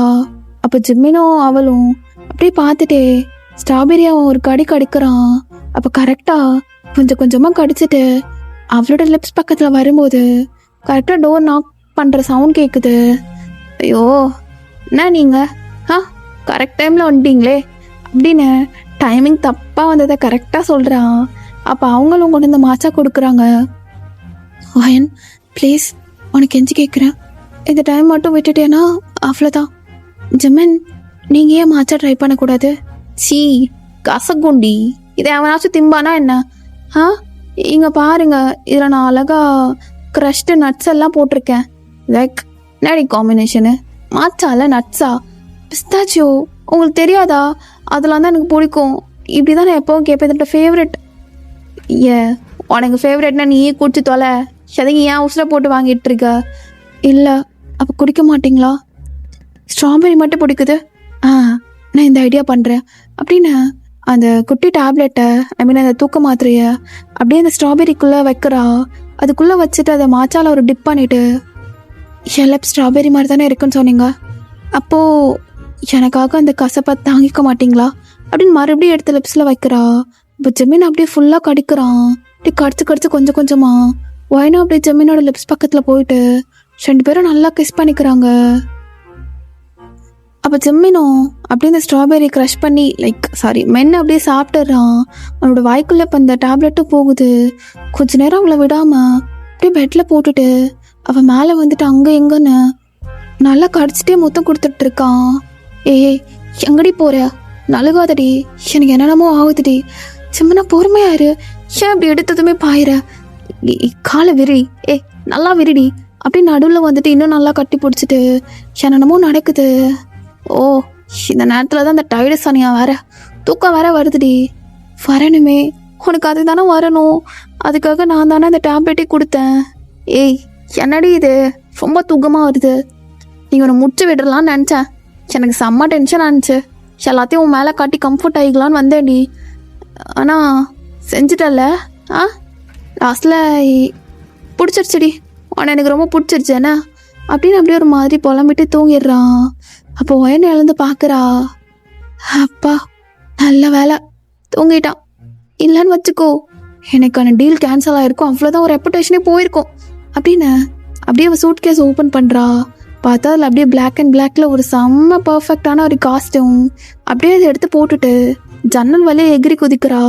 அப்போ ஜிம்மினும் அவளும் அப்படியே பார்த்துட்டே ஸ்ட்ராபெரி அவன் ஒரு கடி கடிக்கிறான். அப்போ கரெக்டாக கொஞ்சம் கொஞ்சமாக கடிச்சிட்டு அவளோட லிப்ஸ் பக்கத்தில் வரும்போது கரெக்டாக டோர் நாக் பண்ணுற சவுண்ட் கேட்குது. ஐயோ என்ன நீங்கள் கரெக்ட் டைமில் வந்துட்டீங்களே அப்படின்னு டைமிங் தப்பாக வந்ததை கரெக்டாக சொல்கிறான். அப்போ அவங்களும் கொண்டு வந்து மாச்சா கொடுக்குறாங்க. வயன் ப்ளீஸ் உனக்கு எஞ்சி கேட்குறேன், இந்த டைம் மட்டும் விட்டுட்டேன்னா அவ்வளோதான். ஜிமின் நீங்கள் ஏன் மாச்சா ட்ரை பண்ணக்கூடாது? சீ கசக்குண்டி, இதை அவனாச்சும் திம்பானா என்ன? இங்கே பாருங்க, இதில் நான் அழகாக க்ரஷ்டு நட்ஸ் எல்லாம் போட்டிருக்கேன். லைக் என்னடி காம்பினேஷனு, மாச்சால நட்ஸா பிஸ்தாச்சியோ, உங்களுக்கு தெரியாதா? அதெல்லாம் தான் எனக்கு பிடிக்கும். இப்படி தான் நான் எப்போவும் கேட்பேன், இதோட ஃபேவரெட். உனக்கு ஃபேவரெட்னா நீயே குடிச்சு தொலை, எதையும் ஏன் உசுரை போட்டு வாங்கிட்டு இருக்க? இல்லை அப்போ குடிக்க மாட்டிங்களா? ஸ்ட்ராபெரி மட்டும் பிடிக்குது. நான் இந்த ஐடியா பண்ணுறேன் அப்படின்னு அந்த குட்டி டேப்லெட்டை அந்த தூக்க மாத்திரையை அப்படியே அந்த ஸ்ட்ராபெரிக்குள்ளே வைக்கிறா. அதுக்குள்ளே வச்சுட்டு அதை மாச்சால ஒரு டிப் பண்ணிவிட்டு, எல்லாம் ஸ்ட்ராபெரி மாதிரி தானே இருக்குன்னு சொன்னீங்க, அப்போது எனக்காக அந்த கசப்பை தாங்கிக்க மாட்டிங்களா அப்படின்னு மறுபடியும் எடுத்து லிப்ஸில் வைக்கிறா. இப்போ ஜெமின் அப்படியே ஃபுல்லாக கடிக்கிறான். அப்படியே கடிச்சு கொஞ்சம் கொஞ்சமாக ஒயினும் அப்படியே ஜெமினோட லிப்ஸ் பக்கத்தில் போயிட்டு 2 பேரும் நல்லா கிஸ் பண்ணிக்கிறாங்க. அப்போ ஜெமினும் அப்படியே இந்த ஸ்ட்ராபெரி க்ரஷ் பண்ணி மென்னு அப்படியே சாப்பிட்டுறான். அவனோட வாய்க்குள்ளே இப்போ இந்த டேப்லெட்டும் போகுது. கொஞ்ச நேரம் அவளை விடாமல் அப்படியே பெட்டில் போட்டுட்டு அவள் மேலே வந்துட்டு அங்கே எங்கன்னு நல்லா கடிச்சிட்டே முத்தம் கொடுத்துட்ருக்கான். ஏய் எங்கடி போகிற, நழுகாதடி, எனக்கு என்னென்னமோ ஆகுதுடி. சிம்மனா பொறுமையாரு, ஏன் அப்படி எடுத்ததுமே பாயிற, காலை விரி, நல்லா விரிடி அப்படின்னு நடுவில் வந்துட்டு இன்னும் நல்லா கட்டி பிடிச்சிட்டு என்னென்னமோ நடக்குது. ஓ இந்த நேரத்தில் தான் இந்த டைடு சனியாக வேற தூக்கம் வேற வருதுடி. வரணுமே, உனக்கு அது தானே வரணும், அதுக்காக நான் தானே அந்த டேப்லெட்டே கொடுத்தேன். ஏய் என்னடி இது ரொம்ப தூக்கமாக வருது, நீங்கள் உன்னை முடிச்சு விடலான்னு நினச்சேன். எனக்கு செம்ம டென்ஷன் ஆனிச்சு, எல்லாத்தையும் உன் மேலே காட்டி கம்ஃபர்ட் ஆகிக்கலான்னு வந்தேன்டி. ஆனால் செஞ்சிட்டல்ல. லாஸ்ட்டில் பிடிச்சிருச்சுடி, உன்னை எனக்கு ரொம்ப பிடிச்சிருச்சு என்ன அப்படின்னு அப்படியே ஒரு மாதிரி புலம்பிட்டு தூங்கிடுறான். அப்போ ஒயன் எழுந்து பார்க்குறா. அப்பா நல்ல வேலை தூங்கிட்டான், இல்லைன்னு வச்சுக்கோ எனக்கான டீல் கேன்சல் ஆகிருக்கும், அவ்வளோதான், ஒரு ரெப்புடேஷனே போயிருக்கும் அப்படின்னு அப்படியே அவள் சூட் கேஸ் ஓப்பன் பண்ணுறா. பார்த்தா அதில் அப்படியே பிளாக் அண்ட் பிளாக்ல ஒரு செம்ம பர்ஃபெக்டான ஒரு காஸ்ட்யூம் அப்படியே அதை எடுத்து போட்டுட்டு ஜன்னல் வழியே எகிரி குதிக்கிறா.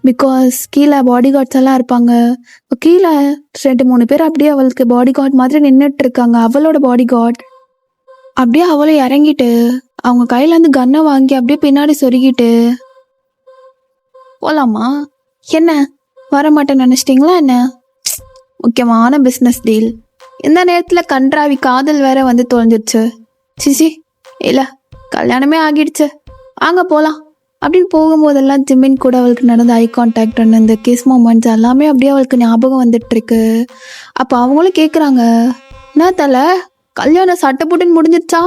பிகாஸ் கீழே பாடி கார்ட்ஸ் எல்லாம் இருப்பாங்க. கீழே 2-3 பேர் அப்படியே அவளுக்கு பாடி கார்டு மாதிரி நின்றுட்டு இருக்காங்க. அவளோட பாடி கார்டு அப்படியே அவளை இறங்கிட்டு அவங்க கையிலேருந்து கன்னை வாங்கி அப்படியே பின்னாடி சொருகிட்டு, போலாமா என்ன வர மாட்டேன்னு நினச்சிட்டிங்களா என்ன? முக்கியமான பிஸ்னஸ் டீல், இந்த நேரத்தில் கன்றாவி காதல் வேற வந்து தொலைஞ்சிடுச்சு. சிசி இல்லை கல்யாணமே ஆகிடுச்சு, வாங்க போகலாம் அப்படின்னு போகும்போதெல்லாம் ஜிமின் கூட அவளுக்கு நடந்த ஐ கான்டாக்ட் இந்த கிஸ் மூமெண்ட்ஸ் எல்லாமே அப்படியே அவளுக்கு ஞாபகம் வந்துட்டுருக்கு. அப்போ அவங்களும் கேட்குறாங்க, என்ன தலை கல்யாணம் சட்டப்புட்டுன்னு முடிஞ்சிருச்சா?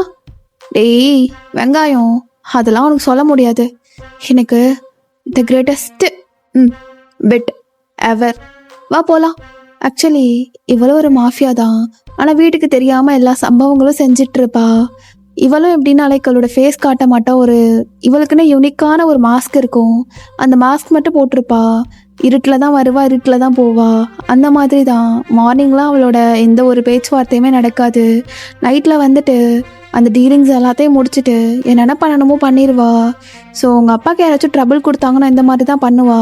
டேய் வெங்காயம், அதெல்லாம் உனக்கு சொல்ல முடியாது, எனக்கு த கிரேட்டஸ்ட் பெட் எவர், வா போகலாம். ஆக்சுவலி இவளும் ஒரு மாஃபியா தான், ஆனால் வீட்டுக்கு தெரியாமல் எல்லா சம்பவங்களும் செஞ்சிட்ருப்பா. இவளும் எப்படின்னா அவளோட ஃபேஸ் காட்ட மாட்டா, இவளுக்குன்னு யூனிக்கான ஒரு மாஸ்க் இருக்கும், அந்த மாஸ்க் மட்டும் போட்டிருப்பா. இருட்டில் தான் வருவா, இருட்டில் தான் போவா, அந்த மாதிரி தான். மார்னிங்லாம் அவளோட எந்த ஒரு பேச்சுவார்த்தையுமே நடக்காது. நைட்டில் வந்துட்டு அந்த டீலிங்ஸ் எல்லாத்தையும் முடிச்சுட்டு என்னென்ன பண்ணணுமோ பண்ணிடுவா. ஸோ உங்கள் அப்பாவுக்கு யாராச்சும் ட்ரபிள் கொடுத்தாங்கன்னா இந்த மாதிரி தான் பண்ணுவா.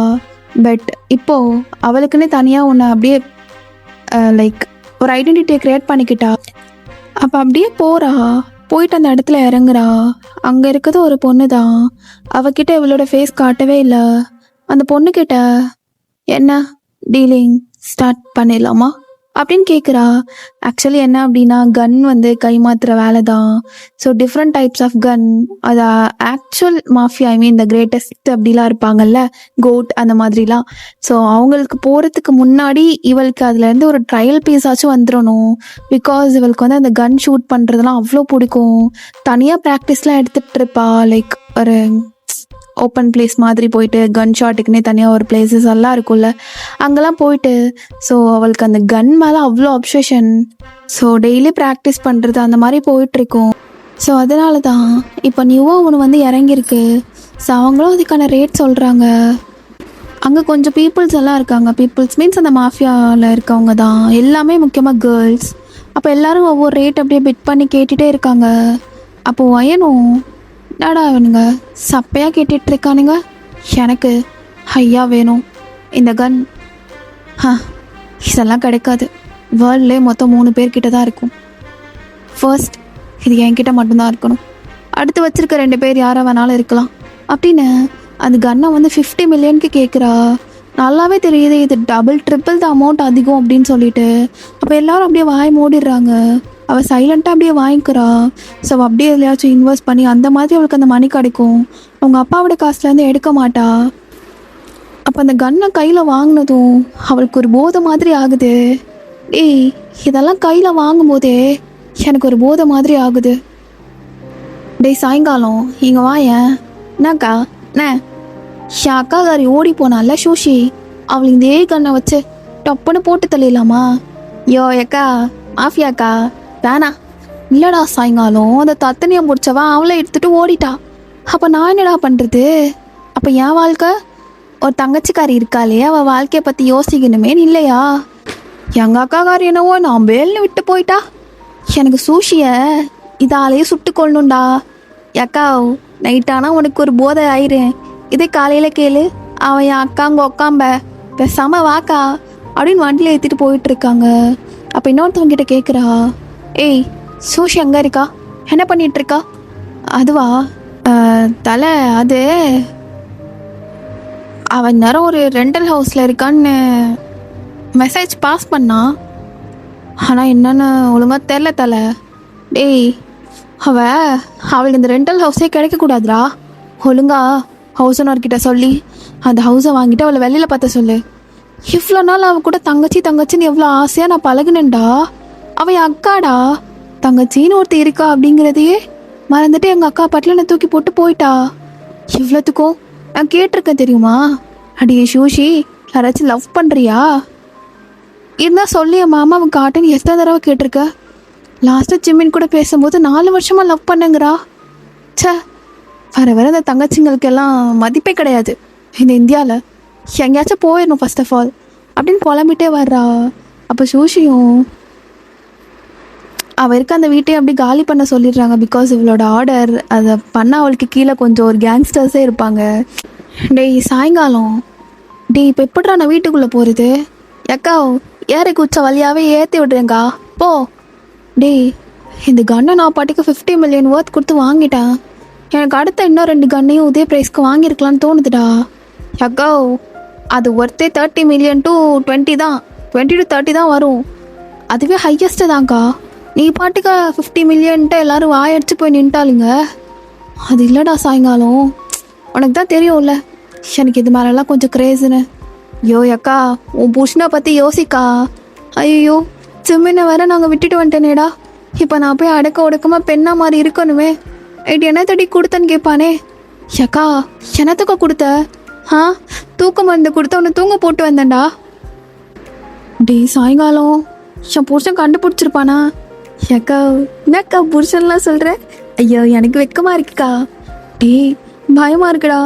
பட் இப்போது அவளுக்குன்னே தனியாக ஒன்று அப்படியே ஒரு ஐடென்டிட்டியை க்ரியேட் பண்ணிக்கிட்டா. அப்போ அப்படியே போயிட்டு அந்த இடத்துல இறங்குறா. அங்கே இருக்கிறது ஒரு பொண்ணு தான். அவகிட்ட இவளோட ஃபேஸ் காட்டவே இல்லை. அந்த பொண்ணுக்கிட்ட என்ன டீலிங் ஸ்டார்ட் பண்ணிடலாமா அப்படின்னு கேட்குறா. ஆக்சுவலி என்ன அப்படின்னா கன் கை மாற்றுற வேலை தான். ஸோ டிஃப்ரெண்ட் டைப்ஸ் ஆஃப் கன், அது ஆக்சுவல் மாஃபியா த கிரேட்டஸ்ட் அப்படிலாம் இருப்பாங்கல்ல, கோட் அந்த மாதிரிலாம். ஸோ அவங்களுக்கு போகிறதுக்கு முன்னாடி இவளுக்கு அதுலேருந்து ஒரு ட்ரையல் பீஸாச்சும் வந்துடணும். பிகாஸ் இவளுக்கு அந்த கன் ஷூட் பண்ணுறதுலாம் அவ்வளோ பிடிக்கும். தனியாக ப்ராக்டிஸ்லாம் எடுத்துகிட்டு இருப்பா. ஒரு ஓப்பன் பிளேஸ் மாதிரி போயிட்டு கன் ஷாட்டுக்குன்னே தனியாக ஒரு பிளேசஸ் எல்லாம் இருக்கும்ல, அங்கெல்லாம் போயிட்டு ஸோ அவளுக்கு அந்த கன் மேலே அவ்வளோ அப்சஷன். ஸோ டெய்லி ப்ராக்டிஸ் பண்ணுறது அந்த மாதிரி போயிட்டுருக்கோம். ஸோ அதனால தான் இப்போ நியூவாக ஒன்று இறங்கியிருக்கு. ஸோ அவங்களும் அதுக்கான ரேட் சொல்கிறாங்க. அங்கே கொஞ்சம் பீப்புள்ஸ் எல்லாம் இருக்காங்க. பீப்புள்ஸ் மீன்ஸ் அந்த மாஃபியாவில் இருக்கவங்க தான் எல்லாமே, முக்கியமாக கேர்ள்ஸ். அப்போ எல்லாரும் ஒவ்வொரு ரேட் அப்படியே பிட் பண்ணி கேட்டுகிட்டே இருக்காங்க. அப்போது வயனும் என்னடா அவனுங்க சப்பையாக கேட்டுட்ருக்கானுங்க, எனக்கு ஹையா வேணும் இந்த கன். இதெல்லாம் கிடைக்காது, வேர்ல்ட்லேயே மொத்தம் 3 பேர்கிட்ட தான் இருக்கும். ஃபர்ஸ்ட் இது என்கிட்ட மட்டும்தான் இருக்கணும், அடுத்து வச்சிருக்க 2 பேர் யாராக வேணாலும் இருக்கலாம் அப்படின்னு அந்த கன்னை வந்து 50 மில்லியனுக்கு கேட்குறா. நல்லாவே தெரியுது இது டபுள் ட்ரிபிள் த அமௌண்ட் அதிகம் அப்படின்னு சொல்லிட்டு. அப்போ எல்லாரும் அப்படியே வாய் மூடிடுறாங்க. அவள் சைலண்ட்டாக அப்படியே வாங்கிக்கிறா. ஸோ அவள் அப்படியே எதுலையாச்சும் இன்வெஸ்ட் பண்ணி அந்த மாதிரி அவளுக்கு அந்த மணி கிடைக்கும். அவங்க அப்பாவோட காசுலேருந்து எடுக்க மாட்டா. அப்போ அந்த கன்னை கையில் வாங்கினதும் அவளுக்கு ஒரு போதை மாதிரி ஆகுது. ஏய், இதெல்லாம் கையில் வாங்கும் போதே எனக்கு ஒரு போதை மாதிரி ஆகுது. டேய் சாயங்காலம் இங்கே வாயேன். என்னக்கா என்ன? என் அக்காக்காரி ஓடி போனால சூஷி, அவள் இதே கண்ணை வச்சு டப்புன்னு போட்டு தள்ளிடலாமா? யோ அக்கா, மாஃபியாக்கா வேணா. இல்லைடா சாயங்காலம், அந்த தத்தனியம் பிடிச்சவா அவளை எடுத்துகிட்டு ஓடிட்டா. அப்போ நான் என்னடா பண்ணுறது? அப்போ என் வாழ்க்கை, ஒரு தங்கச்சிக்காரி இருக்காளே அவள் வாழ்க்கையை பற்றி யோசிக்கணுமே இல்லையா? எங்கள் அக்காக்காரி என்னவோ நான் வேல்னு விட்டு போயிட்டா. எனக்கு சூஷியை இதாலேயே சுட்டு கொள்ளணுண்டா. அக்கா நைட்டானா உனக்கு ஒரு போதை ஆயிரும், இதே காலையில் கேளு. அவன் என் அக்காங்க உக்காம்ப பேசாம வாக்கா அப்படின்னு வண்டியில் ஏற்றிட்டு போயிட்டுருக்காங்க. அப்போ இன்னொருத்தவங்கிட்ட கேட்குறா, ஏய் சூஷி எங்கே இருக்கா, என்ன பண்ணிகிட்ருக்கா? அதுவா தலை, அது அவன் நேரம் ஒரு ரெண்டல் ஹவுஸில் இருக்கான்னு மெசேஜ் பாஸ் பண்ணா. ஆனால் என்னென்னு ஒழுங்காக தெரில தலை. டேய் அவளுக்கு இந்த ரெண்டல் ஹவுஸே கிடைக்கக்கூடாதுரா. ஒழுங்கா ஹவுஸ் ஓனர்கிட்ட சொல்லி அந்த ஹவுஸை வாங்கிட்டு அவளை வெளியில் பார்த்த சொல்லு. இவ்வளோ நாள் அவள் கூட தங்கச்சின்னு எவ்வளோ ஆசையாக நான் பழகுனேன்டா. அவள் என் அக்காடா, தங்கச்சின்னு ஒருத்தர் இருக்கா அப்படிங்கிறதையே மறந்துட்டு எங்கள் அக்கா பாட்டில் நான் தூக்கி போட்டு போயிட்டா. இவ்வளோத்துக்கும் நான் கேட்டிருக்கேன் தெரியுமா? அடியே சூஷி, யாராச்சும் லவ் பண்ணுறியா இருந்தால் சொல்லி என் மாமாவை காட்டுன்னு எத்தனை தடவை கேட்டிருக்க. லாஸ்ட்டாக ஜிம்மின் கூட பேசும்போது 4 வருஷமாக லவ் பண்ணுங்கிறா. சே, வர இந்த தங்கச்சிங்களுக்கெல்லாம் மதிப்பே கிடையாது இந்த இந்தியாவில். எங்கேயாச்சும் போயிடணும் ஃபர்ஸ்ட் ஆஃப் ஆல் அப்படின்னு புலம்பிட்டே வர்றா. அப்போ சூஷியும் அவள் இருக்க அந்த வீட்டையும் அப்படி காலி பண்ண சொல்லிடுறாங்க. பிகாஸ் இவளோட ஆர்டர் அதை பண்ண அவளுக்கு கீழே கொஞ்சம் ஒரு கேங்ஸ்டர்ஸே இருப்பாங்க. டேய் சாயங்காலம், டேய் இப்போ எப்படிடா நான் வீட்டுக்குள்ளே போகிறது? அக்கா ஏறி குச்ச வழியாகவே ஏற்றி விட்றேங்க்கா போ. டேய் இந்த கன்னை நான் பாட்டுக்கு 50 மில்லியன் ஒர்த் கொடுத்து வாங்கிட்டேன். எனக்கு அடுத்த இன்னும் 2 கன்னையும் இதே ப்ரைஸ்க்கு வாங்கியிருக்கலான்னு தோணுதுடா. அக்கா அது ஒர்த்தே 30 மில்லியன் to 20 தான், 20 to 30 தான் வரும். அதுவே ஹையஸ்ட்டு தான்க்கா. நீ பாட்டுக்கு 50 மில்லியன்ட்டு எல்லோரும் வாயடிச்சு போய் நின்ட்டாளுங்க. அது இல்லைடா சாயங்காலம், உனக்கு தான் தெரியும்ல எனக்கு இது மேலெல்லாம் கொஞ்சம் கிரேஸுன்னு. யோ அக்கா, உன் புருஷனை பற்றி யோசிக்கா. ஐயோ சிம்மினை வேற நாங்கள் விட்டுட்டு வந்துட்டேனேடா. இப்போ நான் போய் அடக்க ஒடுக்கமாக பெண்ணா மாதிரி இருக்கணுமே. இது என்ன தடி கொடுத்தன்னு கேட்பானே. அக்கா என்னத்துக்கா கொடுத்த? தூக்க மருந்து கொடுத்த உன்னை தூங்க போட்டு வந்தேன்டா. டே சாயங்காலம் என் புருஷன் கண்டுபிடிச்சிருப்பானா? அக்கா என்னக்கா புருஷன்லாம் சொல்கிற? ஐயோ எனக்கு வெக்கமாக இருக்குக்கா. டே பயமாக இருக்குடா.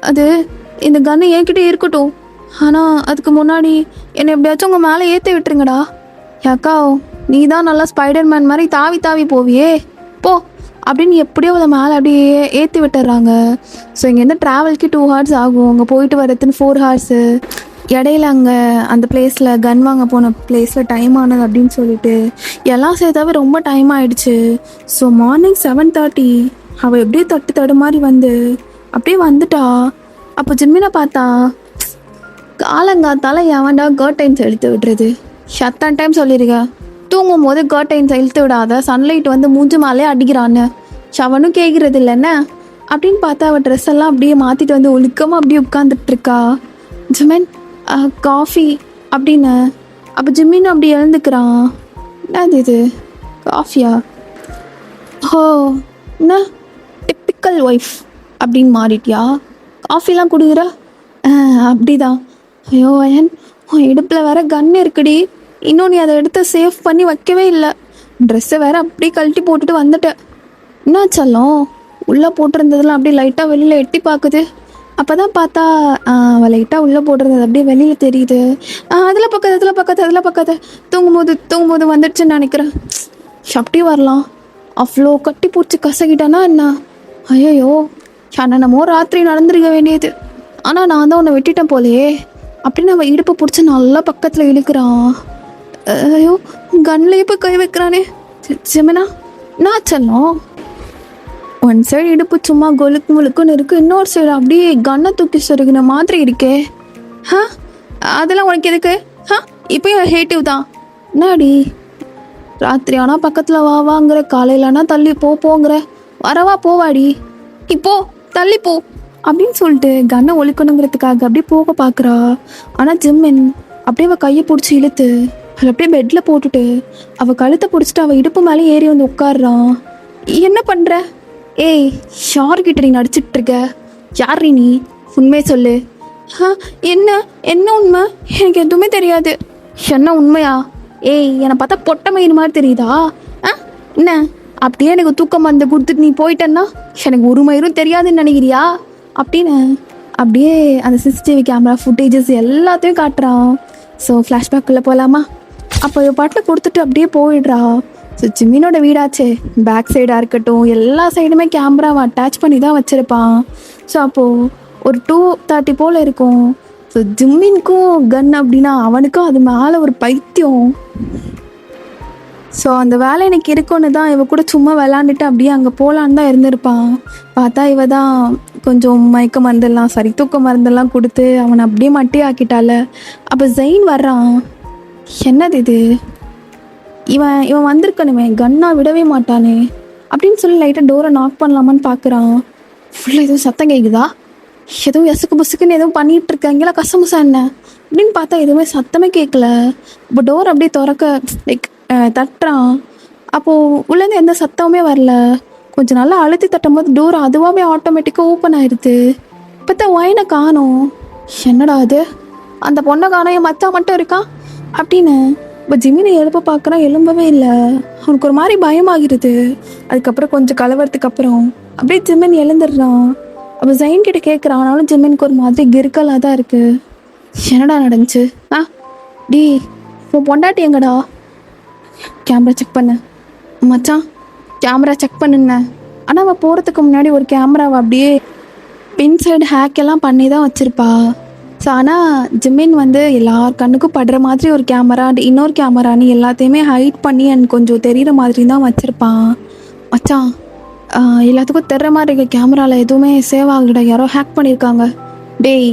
அது இந்த கன்று என்கிட்ட இருக்கட்டும், ஆனால் அதுக்கு முன்னாடி என்னை எப்படியாச்சும் உங்கள் மேலே ஏற்றி விட்டுருங்கடா. அக்கா நீ தான் நல்லா ஸ்பைடர்மேன் மாதிரி தாவி தாவி போவியே போ அப்படின்னு எப்படியோ அதை மேலே அப்படியே ஏற்றி விட்டுறாங்க. ஸோ இங்கேருந்து ட்ராவல்க்கு 2 hours ஆகும், அங்கே போயிட்டு வரதுன்னு 4 hours. இடையில அங்கே அந்த பிளேஸில் கன் வாங்க போன பிளேஸில் டைம் ஆனது அப்படின்னு சொல்லிட்டு எல்லாம் சேர்த்தாவே ரொம்ப டைம் ஆகிடுச்சு. ஸோ மார்னிங் 7:30 அவள் எப்படியே தட்டு மாதிரி வந்து அப்படியே வந்துட்டா. அப்போ ஜிம்மினை பார்த்தா, காலங்காத்தால எவன்டா கர்டைன்ஸ் இழுத்து விடுறது? எத்தனை டைம் சொல்லியிருக்கேன், தூங்கும் போது கர்டைன்ஸ் இழுத்து விடாத, சன்லைட் வந்து மூஞ்சி மேலே அடிக்கிறான்னு. அவனும் கேட்குறது இல்லைன்னா அப்படின்னு பார்த்தா அவள் ட்ரெஸ் எல்லாம் அப்படியே மாற்றிட்டு வந்து ஒழுக்கமாக அப்படியே உட்காந்துட்ருக்கா. ஜிமின் காஃபி அப்படின்னு. அப்போ ஜிம்மின்னு அப்படி எழுந்துக்கிறான். என்னது இது காஃபியா? ஓ என்ன டிப்பிக்கல் ஒய்ஃப் அப்படின்னு மாறிட்டியா? காஃபிலாம் கொடுக்குற? அப்படிதான். ஐயோ அயன், உன் இடுப்பில் வேற கன் இருக்குடி, இன்னும் நீ அதை எடுத்து சேவ் பண்ணி வைக்கவே இல்லை. ட்ரெஸ்ஸை வேற அப்படியே கழட்டி போட்டுட்டு வந்துட்டேன். என்னாச்சல்லம், உள்ளே போட்டிருந்ததெல்லாம் அப்படியே லைட்டாக வெளியில் எட்டி பார்க்குது. அப்போ தான் பார்த்தா அவள் லைட்டாக உள்ளே போடுறது அப்படியே வெளியில் தெரியுது. அதில் பக்கத்து தூங்கும்போது வந்துடுச்சுன்னு நினைக்கிறேன். அப்படியே வரலாம். அவ்வளோ கட்டி பிடிச்சி கசக்கிட்டானா என்ன? ஐயோ, என்னமோ ராத்திரி நடந்துருக்க வேண்டியது. ஆனால் நான் தான் உன்னை வெட்டிட்டேன் போலையே அப்படின்னு அவன் இடுப்பை பிடிச்சி நல்லா பக்கத்தில் இழுக்கிறான். ஐயோ, கண்ணில் இப்போ கை வைக்கிறானே. ஜெமினா, நான் சொன்னோம். ஒன் சைடு இடுப்பு சும்மா கொலுக்குன்னு இருக்கு, இன்னொரு சைடு அப்படியே கண்ணை தூக்கி சொருகின மாதிரி இருக்கே. அதெல்லாம் உனக்கு எதுக்கு? இப்பயும் ஹேட்டிவ் தான். என்னாடி ராத்திரி ஆனால் பக்கத்தில் வாங்கிற, காலையிலனா தள்ளி போங்கிற, வரவா போவாடி, இப்போ தள்ளி போ அப்படின்னு சொல்லிட்டு கண்ணை ஒழிக்கணுங்கிறதுக்காக அப்படியே போக பார்க்குறா. ஆனால் ஜிம்மின் அப்படியே அவள் கையை பிடிச்சி இழுத்து அவள் அப்படியே பெட்டில் போட்டுட்டு அவள் கழுத்தை பிடிச்சிட்டு அவள் இடுப்பு மேலே ஏறி வந்து உட்காடுறான். என்ன பண்ணுற? ஏய், யார்கிட்ட நீ நடிச்சிட்டு இருக்க? யார் நீ? உண்மையை சொல்லு. என்ன உண்மை? எனக்கு எதுவுமே தெரியாது. என்ன உண்மையா? ஏய், என்னை பார்த்தா பொட்டை மயிறு மாதிரி தெரியுதா? என்ன அப்படியே எனக்கு தூக்கம் வந்து கொடுத்துட்டு நீ போயிட்டேன்னா எனக்கு ஒரு மயிரும் தெரியாதுன்னு நினைக்கிறியா அப்படின்னு அப்படியே அந்த சிசிடிவி கேமரா ஃபுட்டேஜஸ் எல்லாத்தையும் காட்டுறான். ஸோ ஃப்ளாஷ்பேக்குள்ளே போகலாமா? அப்போ பாட்டில் கொடுத்துட்டு அப்படியே போயிடுறா. ஸோ ஜிம்மினோட வீடாச்சே, பேக் சைடாக இருக்கட்டும் எல்லா சைடுமே கேமராவை அட்டாச் பண்ணி தான் வச்சுருப்பான். ஸோ அப்போது ஒரு 2:30 போல் இருக்கும். ஸோ ஜிம்மினுக்கும் கன் அப்படின்னா அவனுக்கும் அது மேலே ஒரு பைத்தியம். ஸோ அந்த வேலை எனக்கு இருக்குன்னு தான் இவ கூட சும்மா விளாண்டுட்டு அப்படியே அங்கே போகலான்னு தான் இருந்திருப்பான். பார்த்தா இவ தான் கொஞ்சம் மயக்க மருந்தெல்லாம் தூக்க மருந்தெல்லாம் கொடுத்து அவனை அப்படியே மட்டி ஆக்கிட்டால. அப்போ ஜெயின் வர்றான். என்னது இது? இவன் வந்திருக்கணுமே, கன்னா விடவே மாட்டானே அப்படின்னு சொல்லி லைட்டாக டோரை நாக் பண்ணலாமான்னு பார்க்குறான். ஃபுல்லாக எதுவும் சத்தம் கேட்குதா? எதுவும் எசுக்கு புசுக்குன்னு எதுவும் பண்ணிகிட்டு இருக்காங்களா கசமுசா என்ன அப்படின்னு பார்த்தா எதுவுமே சத்தமே கேட்கல. இப்போ டோர் அப்படியே திறக்க லைக் தட்டுறான். அப்போது உள்ளேருந்து எந்த சத்தமுமே வரல. கொஞ்சம் நல்லா அழுத்தி தட்டும் போது டோர் அதுவாகவே ஆட்டோமேட்டிக்காக ஓப்பன் ஆயிடுது. பார்த்தா ஒயினை காணோம். என்னடா அது? அந்த பொண்ணை காணோம், என் மச்சா மட்டும் இருக்கான் அப்படின்னு இப்போ ஜிமினை எழுப்ப பார்க்குறான். எழும்பவே இல்லை. அவனுக்கு ஒரு மாதிரி பயமாகிடுது. அதுக்கப்புறம் கொஞ்சம் கலவரத்துக்கு அப்புறம் அப்படியே ஜிமின் எழுந்துடுறான். அப்போ ஜெயின் கிட்ட கேட்குறான். ஆனாலும் ஜிமினுக்கு ஒரு மாதிரி கிறுக்கலாக தான் இருக்குது. என்னடா நடந்துச்சு? டி உன் பொண்டாட்டி எங்கடா? கேமரா செக் பண்ண மச்சான், கேமரா செக் பண்ணுங்க. ஆனால் அவள் போகிறதுக்கு முன்னாடி ஒரு கேமராவை அப்படியே பின் சைடு ஹேக் எல்லாம் பண்ணி தான் வச்சுருப்பா. ஸோ ஆனால் ஜிமின் வந்து எல்லார் கண்ணுக்கும் படுற மாதிரி ஒரு கேமரா இன்னொரு கேமரான்னு எல்லாத்தையுமே ஹைட் பண்ணி எனக்கு கொஞ்சம் தெரிகிற மாதிரி தான் வச்சுருப்பான். மச்சான், எல்லாத்துக்கும் தெரிற மாதிரி இருக்க கேமராவில் எதுவுமே சேவ் ஆகலடா, யாரோ ஹேக் பண்ணியிருக்காங்க. டேய்,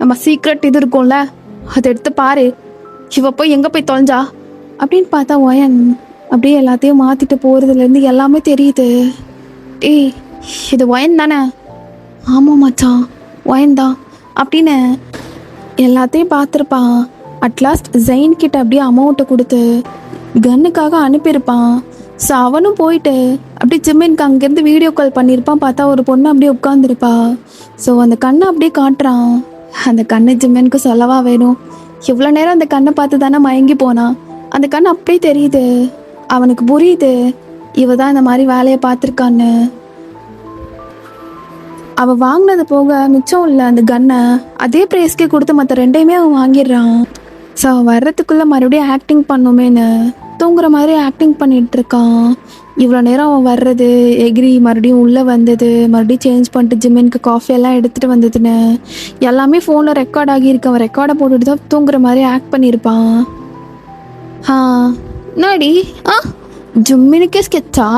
நம்ம சீக்ரெட் இது இருக்கும்ல, அதை எடுத்து பாரு. இவ போய் எங்கே போய் தொலைஞ்சா அப்படின்னு பார்த்தா ஒயன் அப்படியே எல்லாத்தையும் மாற்றிட்டு போகிறதுலேருந்து எல்லாமே தெரியுது. டேய், இது ஒயன் தானே? ஆமாம் மச்சான், ஒயன் தான் அப்படின்னு எல்லாத்தையும் பார்த்துருப்பான். அட்லாஸ்ட் ஜெயின் கிட்ட அப்படியே அமௌண்ட்டை கொடுத்து கன்னுக்காக அனுப்பியிருப்பான். ஸோ அவனும் போயிட்டு அப்படியே ஜிம்மினுக்கு அங்கேருந்து வீடியோ கால் பண்ணியிருப்பான். பார்த்தா ஒரு பொண்ணு அப்படியே உட்காந்துருப்பா. ஸோ அந்த கண்ணை அப்படியே காட்டுறான். அந்த கண்ணு ஜிம்மினுக்கு சொல்லவா வேணும்? எவ்வளோ நேரம் அந்த கண்ணை பார்த்து தானே மயங்கி போனான். அந்த கண் அப்படியே தெரியுது. அவனுக்கு புரியுது இவ தான் இந்த மாதிரி வேலையை பார்த்துருக்கான்னு. அவள் வாங்கினது போக மிச்சம் இல்லை அந்த கன்னை அதே ப்ரைஸ்க்கே கொடுத்து மற்ற ரெண்டையுமே அவன் வாங்கிடுறான். ஸோ அவன் வர்றதுக்குள்ளே மறுபடியும் ஆக்டிங் பண்ணுமேன்னு தூங்குற மாதிரி ஆக்டிங் பண்ணிகிட்டு இருக்கான். இவ்வளோ நேரம் அவன் வர்றது, எகிரி மறுபடியும் உள்ளே வந்தது, மறுபடியும் சேஞ்ச் பண்ணிட்டு ஜிம்மினுக்கு காஃபியெல்லாம் எடுத்துகிட்டு வந்ததுன்னு எல்லாமே ஃபோனில் ரெக்கார்ட் ஆகியிருக்கு. அவன் ரெக்கார்டை போட்டுட்டு தான் தூங்குற மாதிரி ஆக்ட் பண்ணியிருப்பான். நாடி ஜிம்மினுக்கே ஸ்கெட்சா?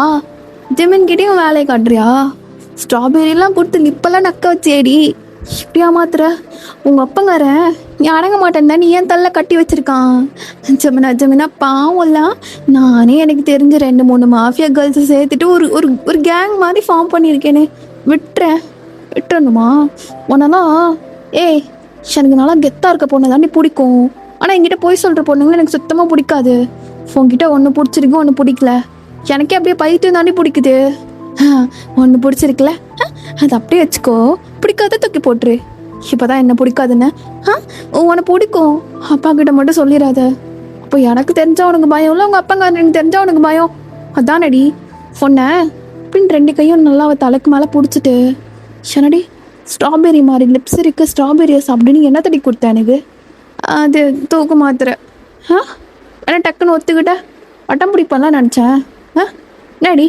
ஜிம்மின்கிட்டையும் வேலையை காட்டுறியா? ஸ்ட்ராபெரிலாம் கொடுத்து லிப்பெல்லாம் நக்க வச்சேடி, இப்படியா மாத்துற? உங்கள் அப்பங்காரன் நீ அடங்க மாட்டேன் நீ ஏன் தள்ள கட்டி வச்சிருக்கான்? ஜமினா பாவம்லாம். நானே எனக்கு தெரிஞ்ச 2-3 மாஃபியா கேர்ள்ஸை சேர்த்துட்டு ஒரு கேங் மாதிரி ஃபார்ம் பண்ணியிருக்கேனே. விட்டுறணுமா உன்னெல்லாம்? ஏய், எனக்கு நல்லா கெத்தாக இருக்க பொண்ணு தாண்டி பிடிக்கும். ஆனால் என்கிட்ட போய் சொல்கிற பொண்ணுங்களும் எனக்கு சுத்தமாக பிடிக்காது. உங்ககிட்ட ஒன்று பிடிச்சிருக்கு, ஒன்று பிடிக்கல. எனக்கே அப்படியே பைத்தியம் தாண்டி பிடிக்குது. ஒன்று பிடிச்சிருக்குல, அது அப்படியே வச்சுக்கோ. பிடிக்காத தூக்கி போட்டுரு. இப்போ தான் என்ன பிடிக்காதுன்னு உன்னை பிடிக்கும். அப்பா கிட்ட மட்டும் சொல்லிடாத. அப்போ எனக்கு தெரிஞ்சா உனக்கு பயம் இல்லை, உங்கள் அப்பாங்க எனக்கு தெரிஞ்சா உனக்கு பயம். அதானடி சொன்ன. பின் 2 கையும் நல்லா அவள் தலைக்கு மேலே பிடிச்சிட்டு, என்னடி ஸ்ட்ராபெரி மாதிரி லிப்ஸ் இருக்குது, ஸ்ட்ராபெரியை சாப்பிட்டு என்ன தடி கொடுத்த எனக்கு? அது தூக்க மாத்திரை. ஆ ஆனால் டக்குன்னு ஒத்துக்கிட்ட பட்டம் பிடிப்பெல்லாம் நினச்சேன். ஆ என்னடி?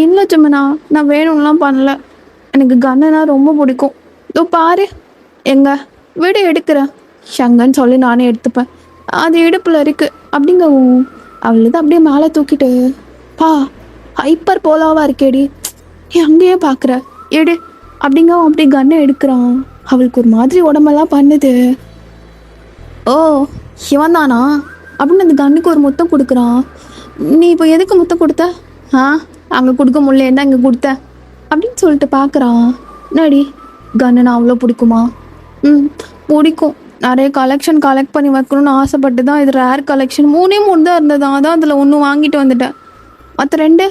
இல்லை சும்மனா, நான் வேணும்லாம் பண்ணல. எனக்கு கன்னுனா ரொம்ப பிடிக்கும். இதோ பாரு, எங்க வீடு எடுக்கிறேன் ஷங்கன்னு சொல்லி நானே எடுத்துப்பேன். அது இடுப்பில் இருக்குது அப்படிங்க. அவளுக்கு அப்படியே மேலே தூக்கிட்டு பா ஹைப்பர் போலாவா இருக்கேடி, அங்கேயே பார்க்குற எடு அப்படிங்க. அப்படி கன்னை எடுக்கிறான். அவளுக்கு ஒரு மாதிரி உடம்பெல்லாம் பண்ணுது. ஓ இவன் தானா அப்படின்னு அந்த கன்னுக்கு ஒரு முத்தம் கொடுக்குறான். நீ இப்போ எதுக்கு முத்தம் கொடுத்த? ஆ அங்கே கொடுக்க முடியலன்னா இங்கே கொடுத்த அப்படின்னு சொல்லிட்டு பார்க்குறான். என்னடி கன்னு அவ்வளோ பிடிக்குமா? பிடிக்கும். நிறைய கலெக்ஷன் கலெக்ட் பண்ணி வைக்கணும்னு ஆசைப்பட்டு தான். இது ரேர் கலெக்ஷன். 3 தான் இருந்தது. அதான் அதில் 1 வாங்கிட்டு வந்துட்டேன். மற்ற 2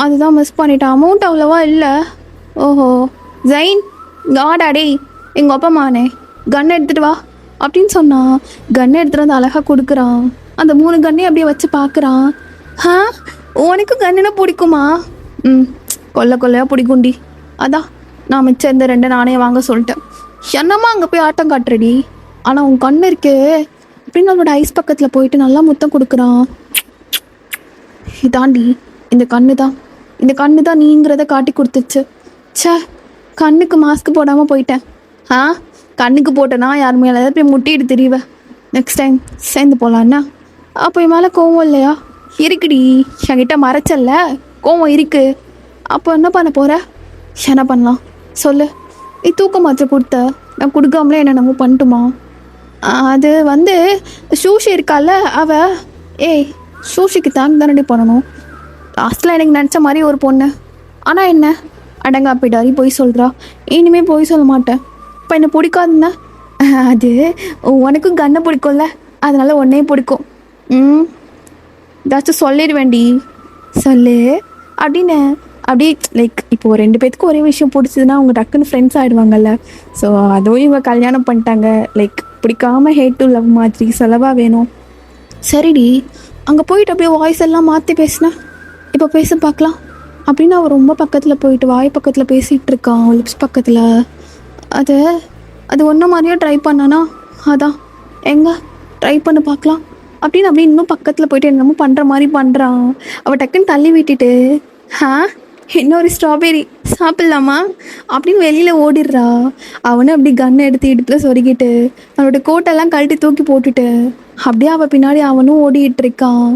அதுதான் மிஸ் பண்ணிட்டேன். அமௌண்ட் அவ்வளோவா இல்லை. ஓஹோ ஜெயின் காடாடே எங்கள் அப்பா மானே கன் எடுத்துகிட்டு வா அப்படின்னு சொன்னான். கன் எடுத்துகிட்டு வந்து அழகாக கொடுக்குறான். அந்த 3 கன்னையும் அப்படியே வச்சு பார்க்குறான். ஆ உனக்கு கன்னுனா பிடிக்குமா? கொல்லையாக பிடிக்கும்டி. அதான் நான் மிச்சம் இந்த 2 நானே வாங்க சொல்லிட்டேன். என்னம்மா அங்கே போய் ஆட்டம் காட்டுறடி? ஆனால் உன் கண்ணு இருக்கே அப்படின்னு அவனோட ஐஸ் பக்கத்தில் போயிட்டு நல்லா முத்தம் கொடுக்குறான். இதாண்டி இந்த கண்ணு தான் நீங்கிறத காட்டி கொடுத்துச்சு. சே கண்ணுக்கு மாஸ்க் போடாமல் போயிட்டேன். ஆ கண்ணுக்கு போட்டேன்னா யார் மேலே ஏதாவது போய் முட்டிட்டு தெரியவேன். நெக்ஸ்ட் டைம் சேர்ந்து போகலான்னா. அப்போ என் மேலே கோவம் இல்லையா? இருக்குடி, என்கிட்ட மறைச்சல்ல கோவம் இருக்கு. அப்போ என்ன பண்ண போகிற? என்ன பண்ணலாம் சொல்லு? நீ தூக்க மாத்திரை கொடுத்த, நான் கொடுக்காமலே என்ன நம்ம பண்ணட்டுமா? அது வந்து சூஷி இருக்கால அவ. ஏய் சூஷிக்கு தேங்க் தானடி பண்ணணும். லாஸ்ட்டில் எனக்கு நினச்ச மாதிரி ஒரு பொண்ணு. ஆனால் என்ன அடங்கா போயிட்டாரி போய் சொல்கிறா. இனிமேல் போய் சொல்ல மாட்டேன். இப்போ என்ன பிடிக்காதுன்னா அது உனக்கும் கண்ணை பிடிக்கும்ல, அதனால உன்னையே பிடிக்கும். ஏதாச்சும் சொல்லிடுவேண்டி. சொல்லு அப்படின்னு அப்படியே லைக் இப்போது 2 பேத்துக்கு ஒரே விஷயம் பிடிச்சதுன்னா அவங்க டக்குன்னு ஃப்ரெண்ட்ஸ் ஆகிடுவாங்கல்ல. ஸோ அதுவும் இவங்க கல்யாணம் பண்ணிட்டாங்க. லைக் பிடிக்காம ஹேட் டு லவ் மாதிரி சொல்லவா வேணும். சரிடி அங்கே போயிட்டு அப்படியே வாய்ஸ் எல்லாம் மாற்றி பேசினேன். இப்போ பேச பார்க்கலாம் அப்படின்னு அவன் ரொம்ப பக்கத்தில் போயிட்டு வாய் பக்கத்தில் பேசிகிட்டு இருக்கான். லிப்ஸ் பக்கத்தில். அது ஒன்றை மாதிரியே ட்ரை பண்ணானா. அதான் எங்கே ட்ரை பண்ண பார்க்கலாம் அப்படின்னு அப்படியே இன்னும் பக்கத்தில் போயிட்டு என்னமோ பண்ணுற மாதிரி பண்ணுறான். அவள் டக்குன்னு தள்ளி விட்டுட்டு இன்னொரு ஸ்ட்ராபெரி சாப்பிட்லாமா அப்படின்னு வெளியில் ஓடிடுறா. அவனும் அப்படி கன்னை எடுத்து இடுப்புல சொருகிட்டு அவனோட கோட்டெல்லாம் கழட்டி தூக்கி போட்டுட்டு அப்படியே அவள் பின்னாடி அவனும் ஓடிட்டு இருக்கான்.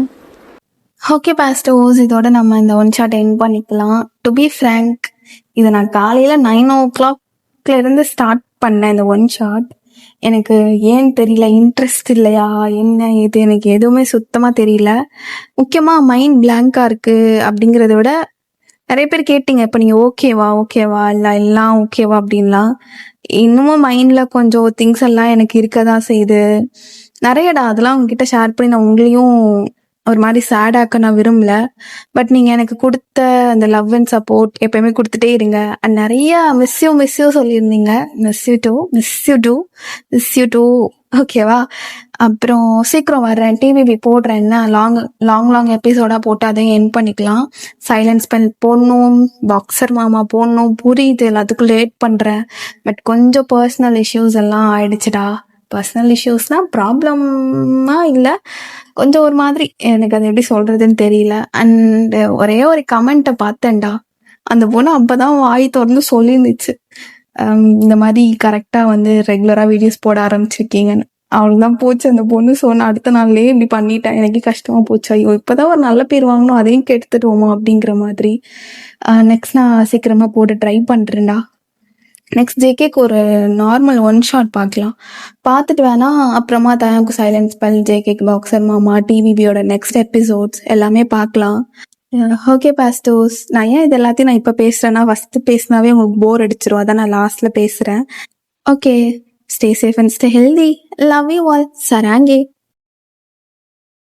ஓகே பாஸ்டர்ஸ், இதோட நம்ம இந்த ஒன் ஷாட் எண்ட் பண்ணிக்கலாம். டு பி ஃப்ரேங்க், இதை நான் காலையில் 9 o'clock இருந்து ஸ்டார்ட் பண்ணேன் இந்த ஒன் ஷாட். எனக்கு ஏன்னு தெரியல, இன்ட்ரெஸ்ட் இல்லையா என்ன இது எனக்கு எதுவுமே சுத்தமாக தெரியல. முக்கியமாக மைண்ட் பிளாங்காக இருக்குது. அப்படிங்கிறத விட நிறைய பேர் கேட்டீங்க இப்போ நீங்கள் ஓகேவா இல்லை எல்லாம் ஓகேவா அப்படின்லாம். இன்னமும் மைண்டில் கொஞ்சம் திங்ஸ் எல்லாம் எனக்கு இருக்க தான் செய்யுது நிறையடா. அதெல்லாம் உங்ககிட்ட ஷேர் பண்ணி நான் உங்களையும் ஒரு மாதிரி சேடாக்க நான் விரும்பல. பட் நீங்கள் எனக்கு கொடுத்த அந்த லவ் அண்ட் சப்போர்ட் எப்பயுமே கொடுத்துட்டே இருங்க. அண்ட் நிறைய மிஸ் யூ சொல்லியிருந்தீங்க. மிஸ் யூ டூ ஓகேவா? அப்புறம் சீக்கிரம் வர்றேன், டிவிபி போடுறேன்னா லாங் எபிசோடாக போட்டு அதையும் என் பண்ணிக்கலாம். சைலன்ஸ் பென் போடணும், பாக்ஸர் மாமா போடணும், புரியுது எல்லாத்துக்கும் லேட் பண்ணுறேன். பட் கொஞ்சம் பர்சனல் இஷ்யூஸ் எல்லாம் ஆயிடுச்சுடா. பர்சனல் இஷ்யூஸ்னால் ப்ராப்ளமாக இல்லை, கொஞ்சம் ஒரு மாதிரி எனக்கு அது எப்படி சொல்கிறதுன்னு தெரியல. அண்டு ஒரே ஒரு கமெண்ட்டை பார்த்தேன்டா. அந்த பொண்ணு அப்போ தான் வாய் திறந்து சொல்லியிருந்துச்சு, இந்த மாதிரி கரெக்டாக வந்து ரெகுலராக வீடியோஸ் போட ஆரம்பிச்சிருக்கீங்கன்னு. அவ்வளோதான் போச்சு அந்த பொண்ணு. சொன்ன அடுத்த நாள்லேயே இப்படி பண்ணிட்டேன். எனக்கு கஷ்டமாக போச்சு. ஐயோ இப்போதான் ஒரு நல்ல பேர் வாங்கணும், அதையும் கெடுத்துடுவோமா அப்படிங்கிற மாதிரி. நெக்ஸ்ட் நான் சீக்கிரமாக போட்டு ட்ரை பண்ணுறேன்டா. நெக்ஸ்ட் ஜேகேக்கு ஒரு நார்மல் ஒன் ஷாட் பார்க்கலாம். பார்த்துட்டு வேணா அப்புறமா தயாக்கு சைலன்ஸ் பெல், ஜேகேக்கு பாக்ஸர் மாமா, டிவிபியோட நெக்ஸ்ட் எபிசோட்ஸ் எல்லாமே பார்க்கலாம். ஓகே பாஸ்டர்ஸ், நான் ஏன் இது எல்லாத்தையும் நான் இப்போ பேசுகிறேன்னா, ஃபஸ்ட்டு பேசினாவே உங்களுக்கு போர் அடிச்சிரும். அதான் நான் லாஸ்ட்டில் பேசுகிறேன். Okay, stay safe and stay healthy. Love you all. சராங்கே.